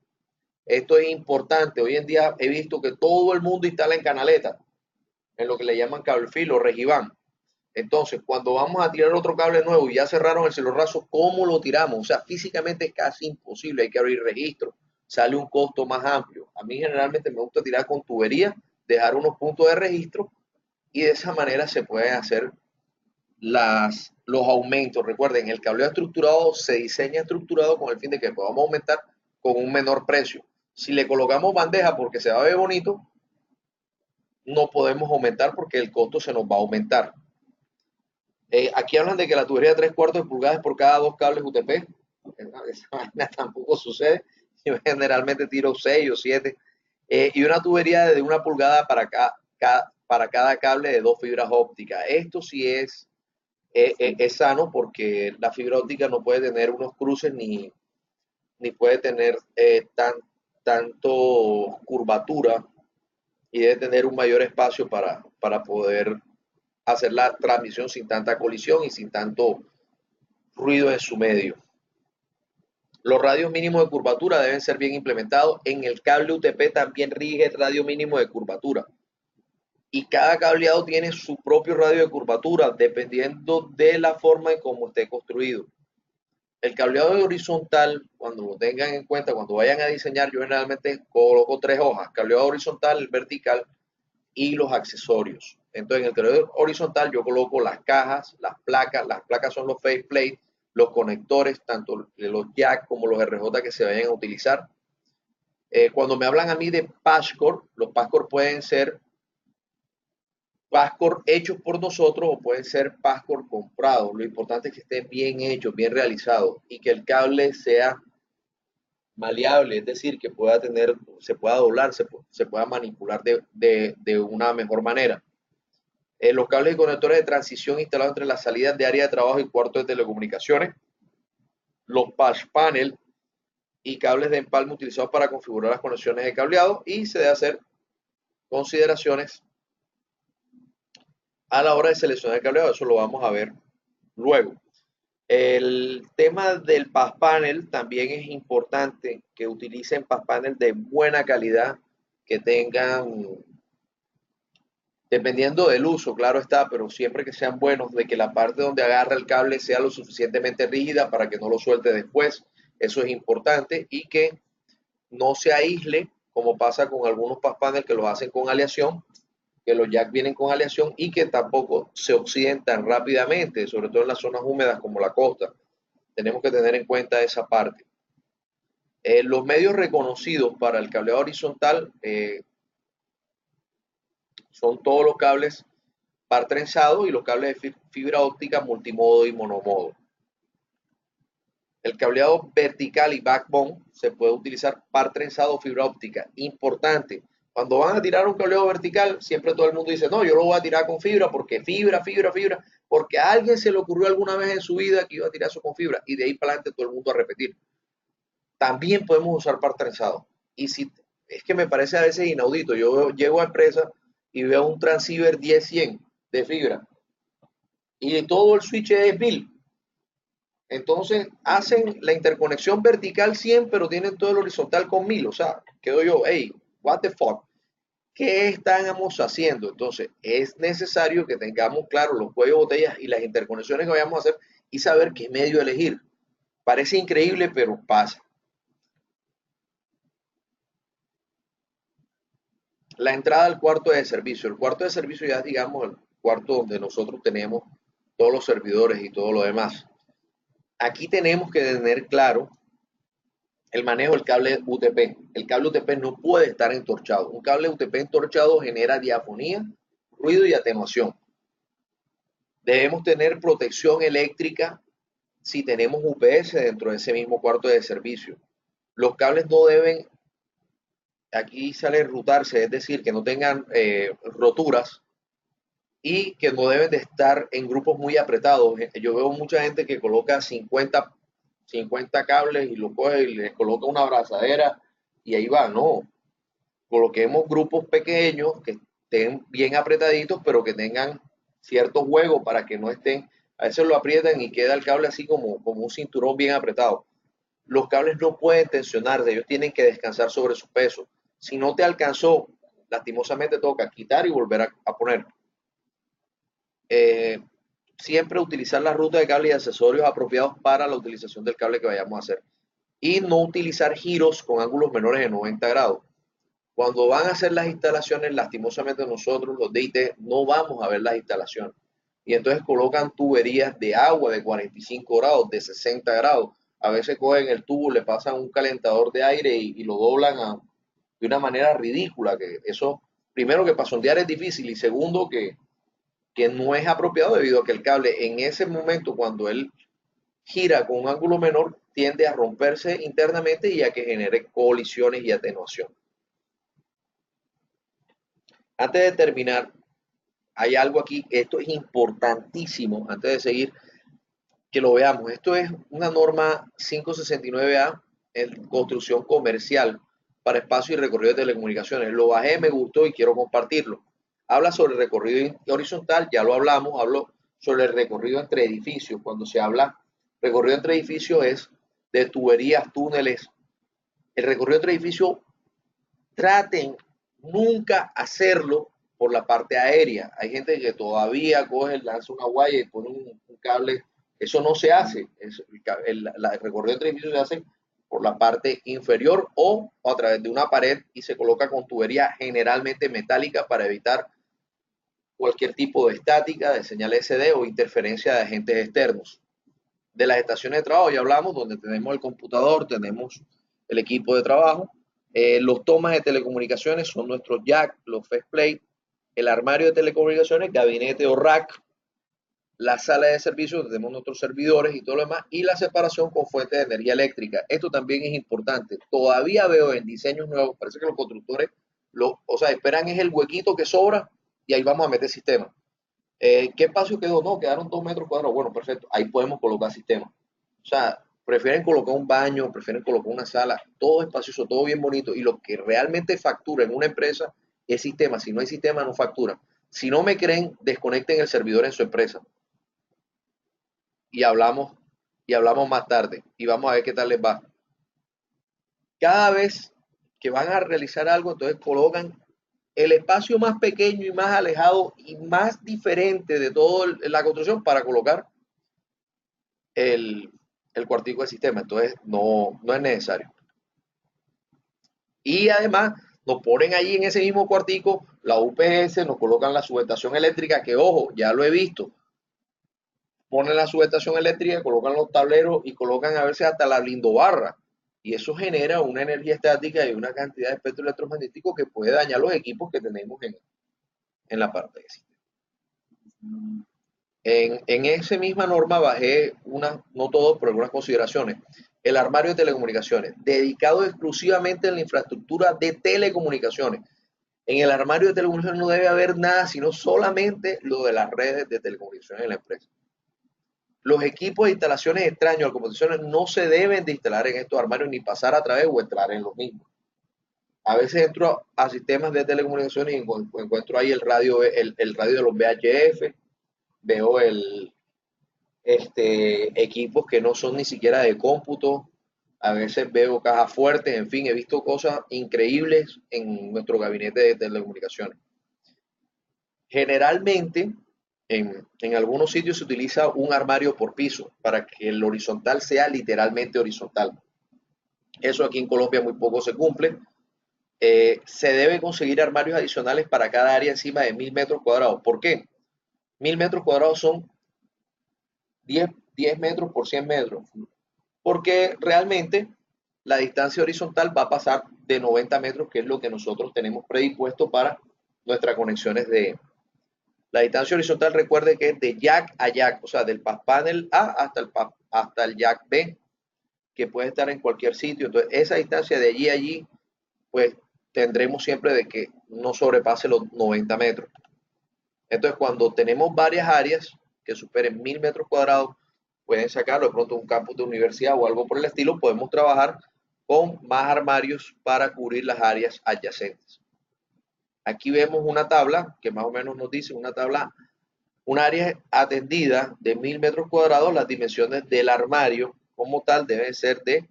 Esto es importante. Hoy en día he visto que todo el mundo instala en canaletas, en lo que le llaman cable filo o regiván. Entonces, cuando vamos a tirar otro cable nuevo y ya cerraron el cielo raso, ¿cómo lo tiramos? O sea, físicamente es casi imposible, hay que abrir registro, sale un costo más amplio. A mí generalmente me gusta tirar con tubería, dejar unos puntos de registro y de esa manera se pueden hacer los aumentos. Recuerden, el cableado estructurado se diseña estructurado con el fin de que podamos aumentar con un menor precio. Si le colocamos bandeja porque se va a ver bonito, no podemos aumentar porque el costo se nos va a aumentar. Aquí hablan de que la tubería de 3/4 de pulgadas por cada dos cables UTP. Esa vaina tampoco sucede. Yo generalmente tiro 6 o 7. Y una tubería de 1 pulgada para cada cable de 2 fibras ópticas. Esto sí es sano porque la fibra óptica no puede tener unos cruces ni puede tener tanto curvatura y debe tener un mayor espacio para poder hacer la transmisión sin tanta colisión y sin tanto ruido en su medio. Los radios mínimos de curvatura deben ser bien implementados. En el cable UTP también rige el radio mínimo de curvatura. Y cada cableado tiene su propio radio de curvatura dependiendo de la forma en cómo esté construido. El cableado horizontal, cuando lo tengan en cuenta, cuando vayan a diseñar, yo generalmente coloco 3 hojas, cableado horizontal, el vertical y los accesorios. Entonces, en el cableado horizontal yo coloco las cajas, las placas son los faceplate, los conectores, tanto los jack como los RJ que se vayan a utilizar. Cuando me hablan a mí de patchcore, los patchcore pueden ser patchcore hechos por nosotros o pueden ser patchcore comprados. Lo importante es que estén bien hechos, bien realizados y que el cable sea maleable, es decir, que pueda tener, se pueda doblar, se pueda manipular de una mejor manera. Los cables y conectores de transición instalados entre las salidas de área de trabajo y cuartos de telecomunicaciones, los patch panel y cables de empalme utilizados para configurar las conexiones de cableado y se debe hacer consideraciones a la hora de seleccionar el cableado, eso lo vamos a ver luego. El tema del patch panel también es importante que utilicen patch panel de buena calidad, que tengan, dependiendo del uso, claro está, pero siempre que sean buenos, de que la parte donde agarra el cable sea lo suficientemente rígida para que no lo suelte después, eso es importante, y que no se aísle, como pasa con algunos patch panel que lo hacen con aleación, que los jacks vienen con aleación y que tampoco se oxidan tan rápidamente, sobre todo en las zonas húmedas como la costa. Tenemos que tener en cuenta esa parte. Los medios reconocidos para el cableado horizontal son todos los cables par trenzado y los cables de fibra óptica multimodo y monomodo. El cableado vertical y backbone se puede utilizar par trenzado o fibra óptica. Importante, cuando van a tirar un cableado vertical, siempre todo el mundo dice, no, yo lo voy a tirar con fibra porque fibra, porque a alguien se le ocurrió alguna vez en su vida que iba a tirar eso con fibra y de ahí para adelante todo el mundo a repetir. También podemos usar par trenzado. Y si es que me parece a veces inaudito, yo llego a empresa y veo un transceiver 10-100 de fibra y todo el switch es 1000. Entonces hacen la interconexión vertical 100, pero tienen todo el horizontal con 1000. O sea, quedo yo, hey, what the fuck, ¿qué estamos haciendo? Entonces es necesario que tengamos claro los cuellos de botellas y las interconexiones que vayamos a hacer y saber qué medio elegir. Parece increíble, pero pasa. La entrada al cuarto de servicio. El cuarto de servicio ya es, digamos, el cuarto donde nosotros tenemos todos los servidores y todo lo demás. Aquí tenemos que tener claro el manejo del cable UTP. El cable UTP no puede estar entorchado. Un cable UTP entorchado genera diafonía, ruido y atenuación. Debemos tener protección eléctrica si tenemos UPS dentro de ese mismo cuarto de servicio. Los cables no deben, aquí sale rutarse, es decir, que no tengan roturas y que no deben de estar en grupos muy apretados. Yo veo mucha gente que coloca 50 cables y lo coge y les coloca una abrazadera y ahí va, no. Coloquemos grupos pequeños que estén bien apretaditos, pero que tengan cierto juego para que no estén, a veces lo aprietan y queda el cable así como un cinturón bien apretado. Los cables no pueden tensionarse, ellos tienen que descansar sobre su peso. Si no te alcanzó, lastimosamente toca quitar y volver a poner. Eh, Siempre utilizar la ruta de cable y accesorios apropiados para la utilización del cable que vayamos a hacer. Y no utilizar giros con ángulos menores de 90 grados. Cuando van a hacer las instalaciones, lastimosamente nosotros, los de IT, no vamos a ver las instalaciones. Y entonces colocan tuberías de agua de 45 grados, de 60 grados. A veces cogen el tubo, le pasan un calentador de aire y lo doblan de una manera ridícula. Que eso, primero que para sondear es difícil y segundo que no es apropiado debido a que el cable en ese momento, cuando él gira con un ángulo menor, tiende a romperse internamente y a que genere colisiones y atenuación. Antes de terminar, hay algo aquí, esto es importantísimo, antes de seguir, que lo veamos. Esto es una norma 569A en construcción comercial para espacio y recorrido de telecomunicaciones. Lo bajé, me gustó y quiero compartirlo. Habla sobre el recorrido horizontal, ya lo hablamos, hablo sobre el recorrido entre edificios. Cuando se habla recorrido entre edificios es de tuberías, túneles. El recorrido entre edificios, traten nunca hacerlo por la parte aérea. Hay gente que todavía coge, lanza una guaya y pone un cable. Eso no se hace. El recorrido entre edificios se hace por la parte inferior o a través de una pared y se coloca con tubería generalmente metálica para evitar cualquier tipo de estática, de señal SD o interferencia de agentes externos. De las estaciones de trabajo ya hablamos, donde tenemos el computador, tenemos el equipo de trabajo. Los tomas de telecomunicaciones son nuestros jack, los faceplate, el armario de telecomunicaciones, gabinete o rack, la sala de servicio donde tenemos nuestros servidores y todo lo demás, y la separación con fuente de energía eléctrica. Esto también es importante. Todavía veo en diseños nuevos, parece que los constructores, o sea, esperan es el huequito que sobra y ahí vamos a meter sistema. ¿Qué espacio quedó? No, quedaron 2 metros cuadrados. Bueno, perfecto. Ahí podemos colocar sistema. O sea, prefieren colocar un baño, prefieren colocar una sala, todo espacioso, todo bien bonito. Y lo que realmente factura en una empresa es sistema. Si no hay sistema, no factura. Si no me creen, desconecten el servidor en su empresa. Y hablamos, y hablamos más tarde. Y vamos a ver qué tal les va. Cada vez que van a realizar algo, entonces colocan el espacio más pequeño y más alejado y más diferente de toda la construcción para colocar el, el cuartico de sistema. Entonces, no es necesario. Y además, Nos ponen allí en ese mismo cuartico la UPS, nos colocan la subestación eléctrica, que ojo, ya lo he visto, ponen la subestación eléctrica, colocan los tableros y colocan a veces hasta la lindobarra. Y eso genera una energía estática y una cantidad de espectro electromagnético que puede dañar los equipos que tenemos en la parte de sistema. En esa misma norma bajé una, no todos, pero algunas consideraciones. El armario de telecomunicaciones, dedicado exclusivamente a la infraestructura de telecomunicaciones. En el armario de telecomunicaciones no debe haber nada, sino solamente lo de las redes de telecomunicaciones en la empresa. Los equipos de instalaciones extraños a composiciones no se deben de instalar en estos armarios ni pasar a través o entrar en los mismos. A veces entro a sistemas de telecomunicaciones y encuentro ahí el radio de los VHF, veo equipos que no son ni siquiera de cómputo, a veces veo cajas fuertes, en fin, he visto cosas increíbles en nuestro gabinete de telecomunicaciones. Generalmente, en algunos sitios se utiliza un armario por piso para que el horizontal sea literalmente horizontal. Eso aquí en Colombia muy poco se cumple. Se debe conseguir armarios adicionales para cada área encima de 1000 metros cuadrados. ¿Por qué? 1000 metros cuadrados son 10 metros por 100 metros. Porque realmente la distancia horizontal va a pasar de 90 metros, que es lo que nosotros tenemos predispuesto para nuestras conexiones de... La distancia horizontal, recuerde que es de jack a jack, o sea, del pass panel A hasta el jack B, que puede estar en cualquier sitio. Entonces, esa distancia de allí a allí, pues tendremos siempre de que no sobrepase los 90 metros. Entonces, cuando tenemos varias áreas que superen 1000 metros cuadrados, pueden sacarlo de pronto un campus de universidad o algo por el estilo, podemos trabajar con más armarios para cubrir las áreas adyacentes. Aquí vemos una tabla que más o menos nos dice, un área atendida de 1000 metros cuadrados, las dimensiones del armario como tal deben ser de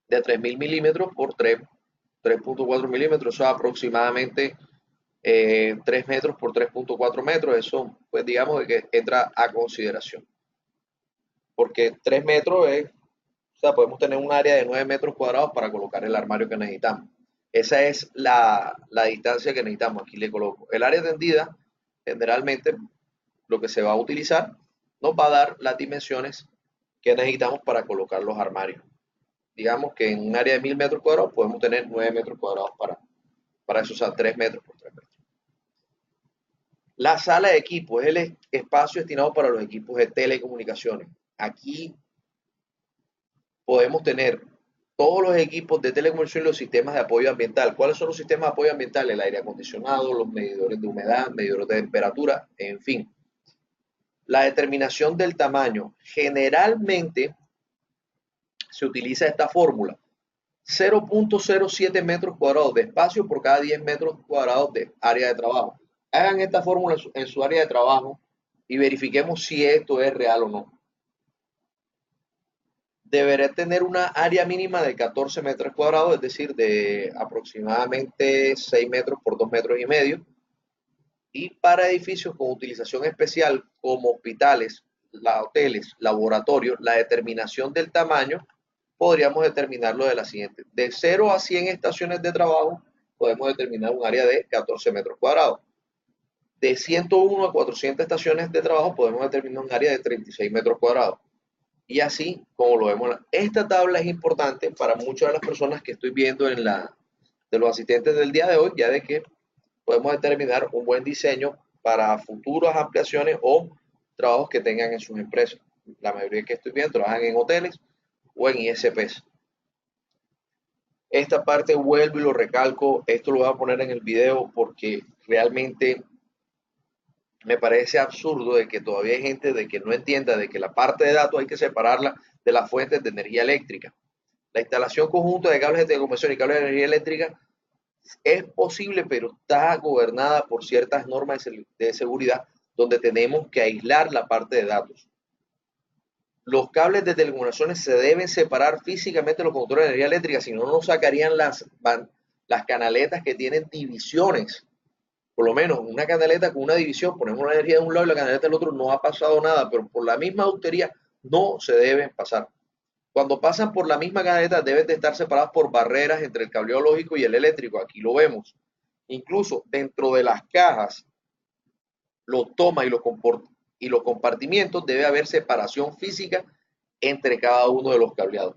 3000 milímetros por 3.4 milímetros, eso es aproximadamente 3 metros por 3.4 metros, eso pues digamos que entra a consideración. Porque 3 metros es, o sea, podemos tener un área de 9 metros cuadrados para colocar el armario que necesitamos. Esa es la distancia que necesitamos. Aquí le coloco. El área tendida, generalmente, lo que se va a utilizar, nos va a dar las dimensiones que necesitamos para colocar los armarios. Digamos que en un área de 1000 metros cuadrados podemos tener 9 metros cuadrados para eso, o sea, 3 metros por 3 metros. La sala de equipo es el espacio destinado para los equipos de telecomunicaciones. Aquí podemos tener todos los equipos de telecomunicación y los sistemas de apoyo ambiental. ¿Cuáles son los sistemas de apoyo ambiental? El aire acondicionado, los medidores de humedad, medidores de temperatura, en fin. La determinación del tamaño. Generalmente se utiliza esta fórmula. 0.07 metros cuadrados de espacio por cada 10 metros cuadrados de área de trabajo. Hagan esta fórmula en su área de trabajo y verifiquemos si esto es real o no. Deberá tener una área mínima de 14 metros cuadrados, es decir, de aproximadamente 6 metros por 2 metros y medio. Y para edificios con utilización especial como hospitales, hoteles, laboratorios, la determinación del tamaño podríamos determinarlo de la siguiente. De 0 a 100 estaciones de trabajo podemos determinar un área de 14 metros cuadrados. De 101 a 400 estaciones de trabajo podemos determinar un área de 36 metros cuadrados. Y así como lo vemos. Esta tabla es importante para muchas de las personas que estoy viendo de los asistentes del día de hoy, ya de que podemos determinar un buen diseño para futuras ampliaciones o trabajos que tengan en sus empresas. La mayoría que estoy viendo trabajan en hoteles o en ISPs. Esta parte vuelvo y lo recalco, esto lo voy a poner en el video porque realmente me parece absurdo de que todavía hay gente de que no entienda de que la parte de datos hay que separarla de las fuentes de energía eléctrica. La instalación conjunta de cables de telecomunicación y cables de energía eléctrica es posible, pero está gobernada por ciertas normas de seguridad donde tenemos que aislar la parte de datos. Los cables de telecomunicaciones se deben separar físicamente de los conductores de energía eléctrica, si no nos sacarían las canaletas que tienen divisiones. Por lo menos una canaleta con una división, ponemos la energía de un lado y la canaleta del otro, no ha pasado nada, pero por la misma autoría no se deben pasar. Cuando pasan por la misma cadena deben de estar separadas por barreras entre el cableado lógico y el eléctrico. Aquí lo vemos. Incluso dentro de las cajas, los tomas y los compartimientos debe haber separación física entre cada uno de los cableados.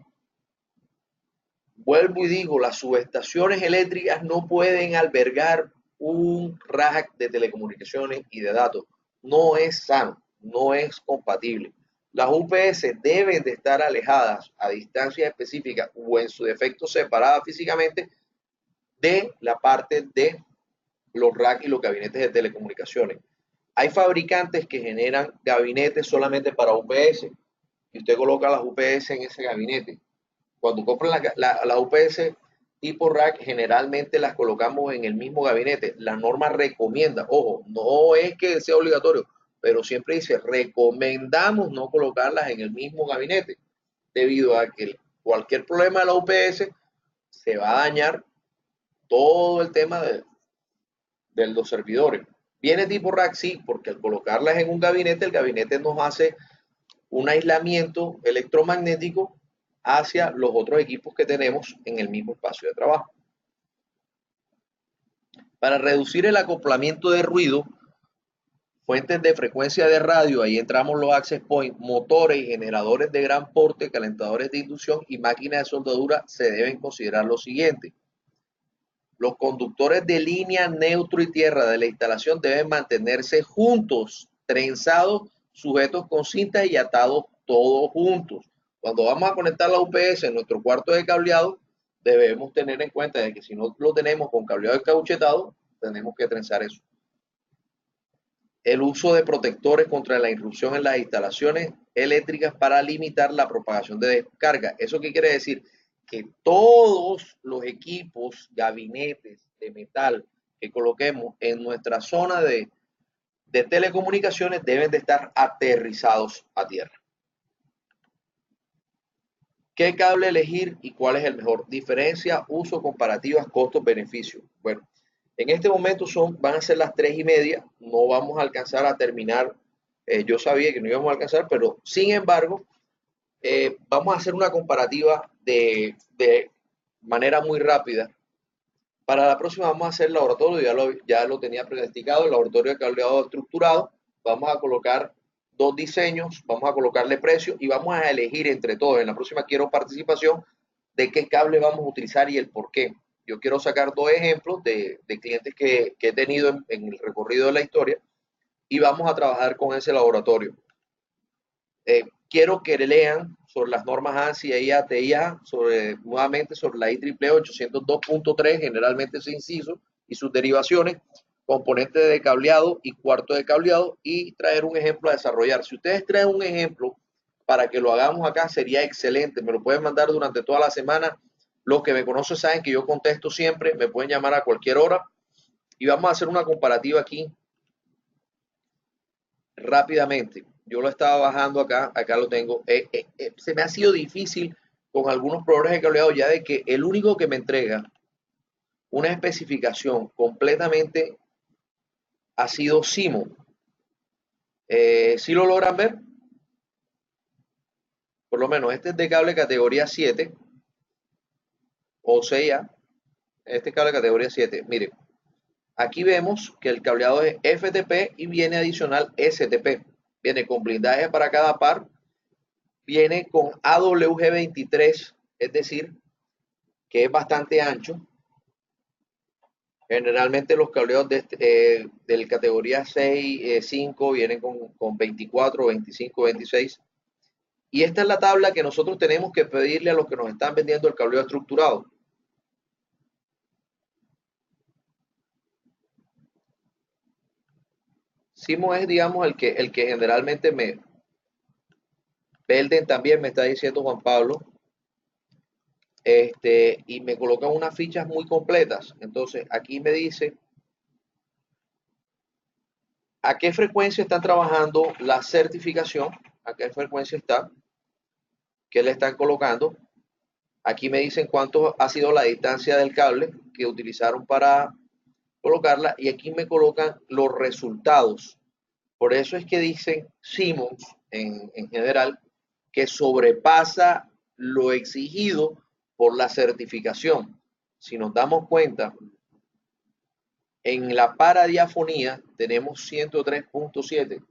Vuelvo y digo, las subestaciones eléctricas no pueden albergar un rack de telecomunicaciones y de datos. No es sano, no es compatible. Las UPS deben de estar alejadas a distancias específicas o en su defecto separadas físicamente de la parte de los racks y los gabinetes de telecomunicaciones. Hay fabricantes que generan gabinetes solamente para UPS y usted coloca las UPS en ese gabinete. Cuando compran la UPS tipo rack, generalmente las colocamos en el mismo gabinete. La norma recomienda, ojo, no es que sea obligatorio, pero siempre dice, recomendamos no colocarlas en el mismo gabinete, debido a que cualquier problema de la UPS se va a dañar todo el tema de los servidores. Viene tipo rack, sí, porque al colocarlas en un gabinete, el gabinete nos hace un aislamiento electromagnético hacia los otros equipos que tenemos en el mismo espacio de trabajo. Para reducir el acoplamiento de ruido, fuentes de frecuencia de radio, ahí entramos los access points, motores y generadores de gran porte, calentadores de inducción y máquinas de soldadura, se deben considerar lo siguiente. Los conductores de línea, neutro y tierra de la instalación deben mantenerse juntos, trenzados, sujetos con cintas y atados todos juntos. Cuando vamos a conectar la UPS en nuestro cuarto de cableado, debemos tener en cuenta de que si no lo tenemos con cableado encauchetado, tenemos que trenzar eso. El uso de protectores contra la irrupción en las instalaciones eléctricas para limitar la propagación de descarga. ¿Eso qué quiere decir? Que todos los equipos, gabinetes de metal que coloquemos en nuestra zona de telecomunicaciones deben de estar aterrizados a tierra. ¿Qué cable elegir y cuál es el mejor? Diferencia, uso, comparativas, costos, beneficios. Bueno, en este momento van a ser las 3:30, no vamos a alcanzar a terminar. Yo sabía que no íbamos a alcanzar, pero sin embargo, vamos a hacer una comparativa de manera muy rápida. Para la próxima vamos a hacer el laboratorio, ya lo tenía practicado, el laboratorio de cableado estructurado. Vamos a colocar dos diseños, vamos a colocarle precio y vamos a elegir entre todos. En la próxima quiero participación de qué cable vamos a utilizar y el por qué. Yo quiero sacar dos ejemplos de clientes que he tenido en el recorrido de la historia y vamos a trabajar con ese laboratorio. Quiero que lean sobre las normas ANSI e IATIA, nuevamente sobre la IEEE 802.3, generalmente ese inciso y sus derivaciones, componentes de cableado y cuarto de cableado, y traer un ejemplo a desarrollar. Si ustedes traen un ejemplo para que lo hagamos acá, sería excelente. Me lo pueden mandar durante toda la semana. Los que me conocen saben que yo contesto siempre, me pueden llamar a cualquier hora y vamos a hacer una comparativa aquí rápidamente. Yo lo estaba bajando acá lo tengo. Se me ha sido difícil con algunos proveedores de cableado ya de que el único que me entrega una especificación completamente ha sido Simo. ¿Sí lo logran ver? Por lo menos este es de cable categoría 7 o 6A. Este cable categoría 7. Miren, aquí vemos que el cableado es FTP y viene adicional STP. Viene con blindaje para cada par, viene con AWG23, es decir, que es bastante ancho. Generalmente los cableados del categoría 6, 5 vienen con 24, 25, 26. Y esta es la tabla que nosotros tenemos que pedirle a los que nos están vendiendo el cableado estructurado. Simo es, digamos, el que generalmente Belden también me está diciendo Juan Pablo, y me colocan unas fichas muy completas. Entonces, aquí me dice a qué frecuencia están trabajando la certificación, a qué frecuencia está, qué le están colocando. Aquí me dicen cuánto ha sido la distancia del cable que utilizaron para colocarla y aquí me colocan los resultados. Por eso es que dicen Siemens en general que sobrepasa lo exigido por la certificación. Si nos damos cuenta, en la paradiafonía tenemos 103.7,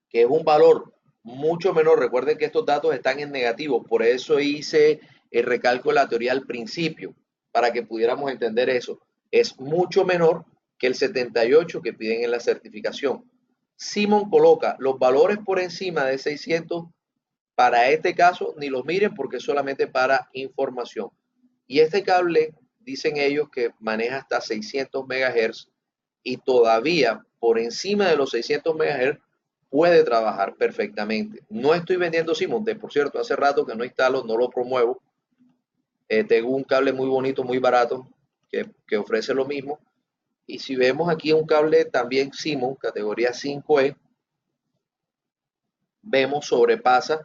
que es un valor mucho menor. Recuerden que estos datos están en negativo, por eso hice el recalco de la teoría al principio, para que pudiéramos entender eso. Es mucho menor que el 78 que piden en la certificación. Simon coloca los valores por encima de 600, para este caso ni los miren porque es solamente para información. Y este cable, dicen ellos que maneja hasta 600 MHz y todavía por encima de los 600 MHz puede trabajar perfectamente. No estoy vendiendo Simonte, por cierto, hace rato que no instalo, no lo promuevo. Tengo un cable muy bonito, muy barato, que ofrece lo mismo. Y si vemos aquí un cable también Simon, categoría 5E, vemos sobrepasa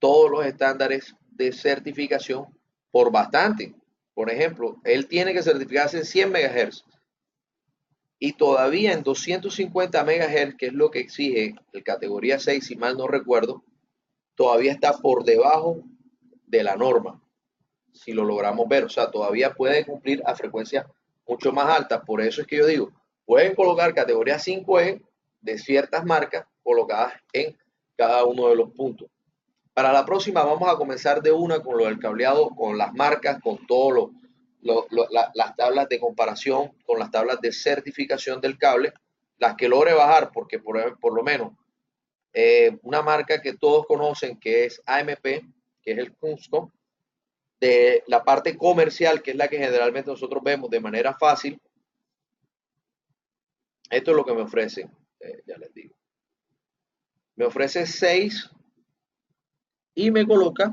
todos los estándares de certificación por bastante. Por ejemplo, él tiene que certificarse en 100 MHz y todavía en 250 MHz, que es lo que exige el categoría 6, si mal no recuerdo, todavía está por debajo de la norma, si lo logramos ver. O sea, todavía puede cumplir a frecuencias mucho más altas. Por eso es que yo digo, pueden colocar categoría 5E de ciertas marcas colocadas en cada uno de los puntos. Para la próxima vamos a comenzar de una con lo del cableado, con las marcas, con todo las tablas de comparación, con las tablas de certificación del cable, las que logre bajar, porque por lo menos una marca que todos conocen que es AMP, que es el Kunstcom, de la parte comercial, que es la que generalmente nosotros vemos de manera fácil. Esto es lo que me ofrecen, ya les digo. Me ofrece 6 y me coloca,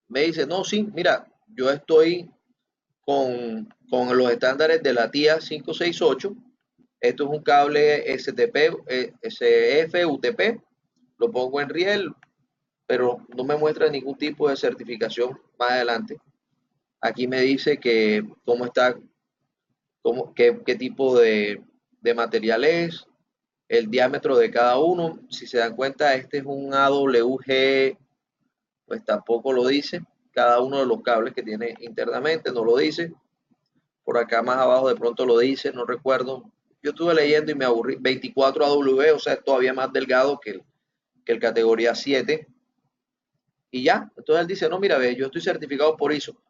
me dice, no, sí, mira, yo estoy con los estándares de la TIA 568. Esto es un cable STP, SF, UTP, lo pongo en riel, pero no me muestra ningún tipo de certificación más adelante. Aquí me dice que cómo está, qué tipo de material es, el diámetro de cada uno. Si se dan cuenta, este es un AWG, pues tampoco lo dice. Cada uno de los cables que tiene internamente no lo dice. Por acá más abajo de pronto lo dice, no recuerdo. Yo estuve leyendo y me aburrí. 24 AW, o sea, es todavía más delgado que el categoría 7. Y ya, entonces él dice, no, mira, ve, yo estoy certificado por ISO,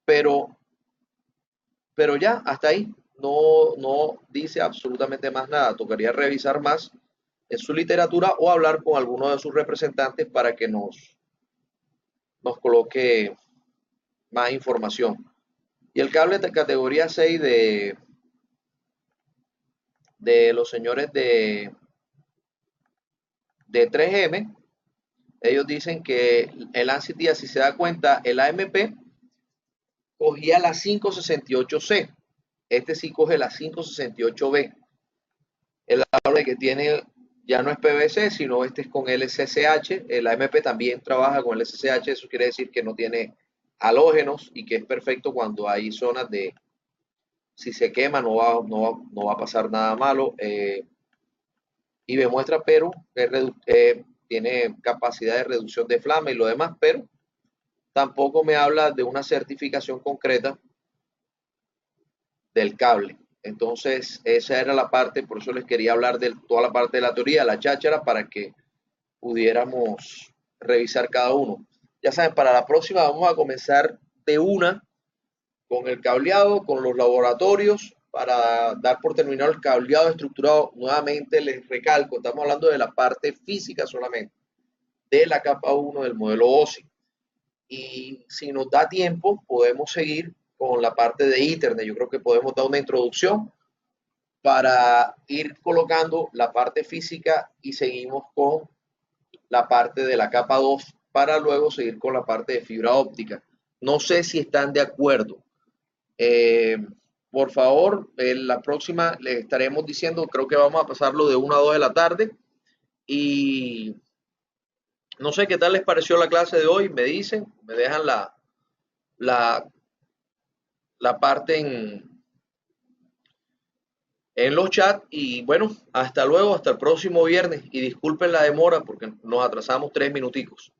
pero, pero ya, hasta ahí. No dice absolutamente más nada. Tocaría revisar más en su literatura o hablar con alguno de sus representantes para que nos coloque más información. Y el cable de categoría 6 de los señores de 3M, ellos dicen que el ANSI, si se da cuenta, el AMP cogía la 568C, este sí coge la 568B. El cable que tiene ya no es PVC, sino este es con LSCH. El AMP también trabaja con el SSH, eso quiere decir que no tiene halógenos y que es perfecto cuando hay zonas de, si se quema no va a pasar nada malo. Y me muestra, pero tiene capacidad de reducción de flama y lo demás, pero tampoco me habla de una certificación concreta del cable. Entonces, esa era la parte, por eso les quería hablar de toda la parte de la teoría, la cháchara, para que pudiéramos revisar cada uno. Ya saben, para la próxima vamos a comenzar de una con el cableado, con los laboratorios, para dar por terminado el cableado estructurado. Nuevamente les recalco, estamos hablando de la parte física solamente, de la capa 1 del modelo OSI. Y si nos da tiempo, podemos seguir con la parte de Ethernet. Yo creo que podemos dar una introducción para ir colocando la parte física y seguimos con la parte de la capa 2 para luego seguir con la parte de fibra óptica. No sé si están de acuerdo. Eh, por favor, en la próxima les estaremos diciendo, creo que vamos a pasarlo de 1 a 2 de la tarde. Y no sé qué tal les pareció la clase de hoy, me dicen, me dejan la, la parte en los chats y bueno, hasta luego, hasta el próximo viernes y disculpen la demora porque nos atrasamos 3 minuticos.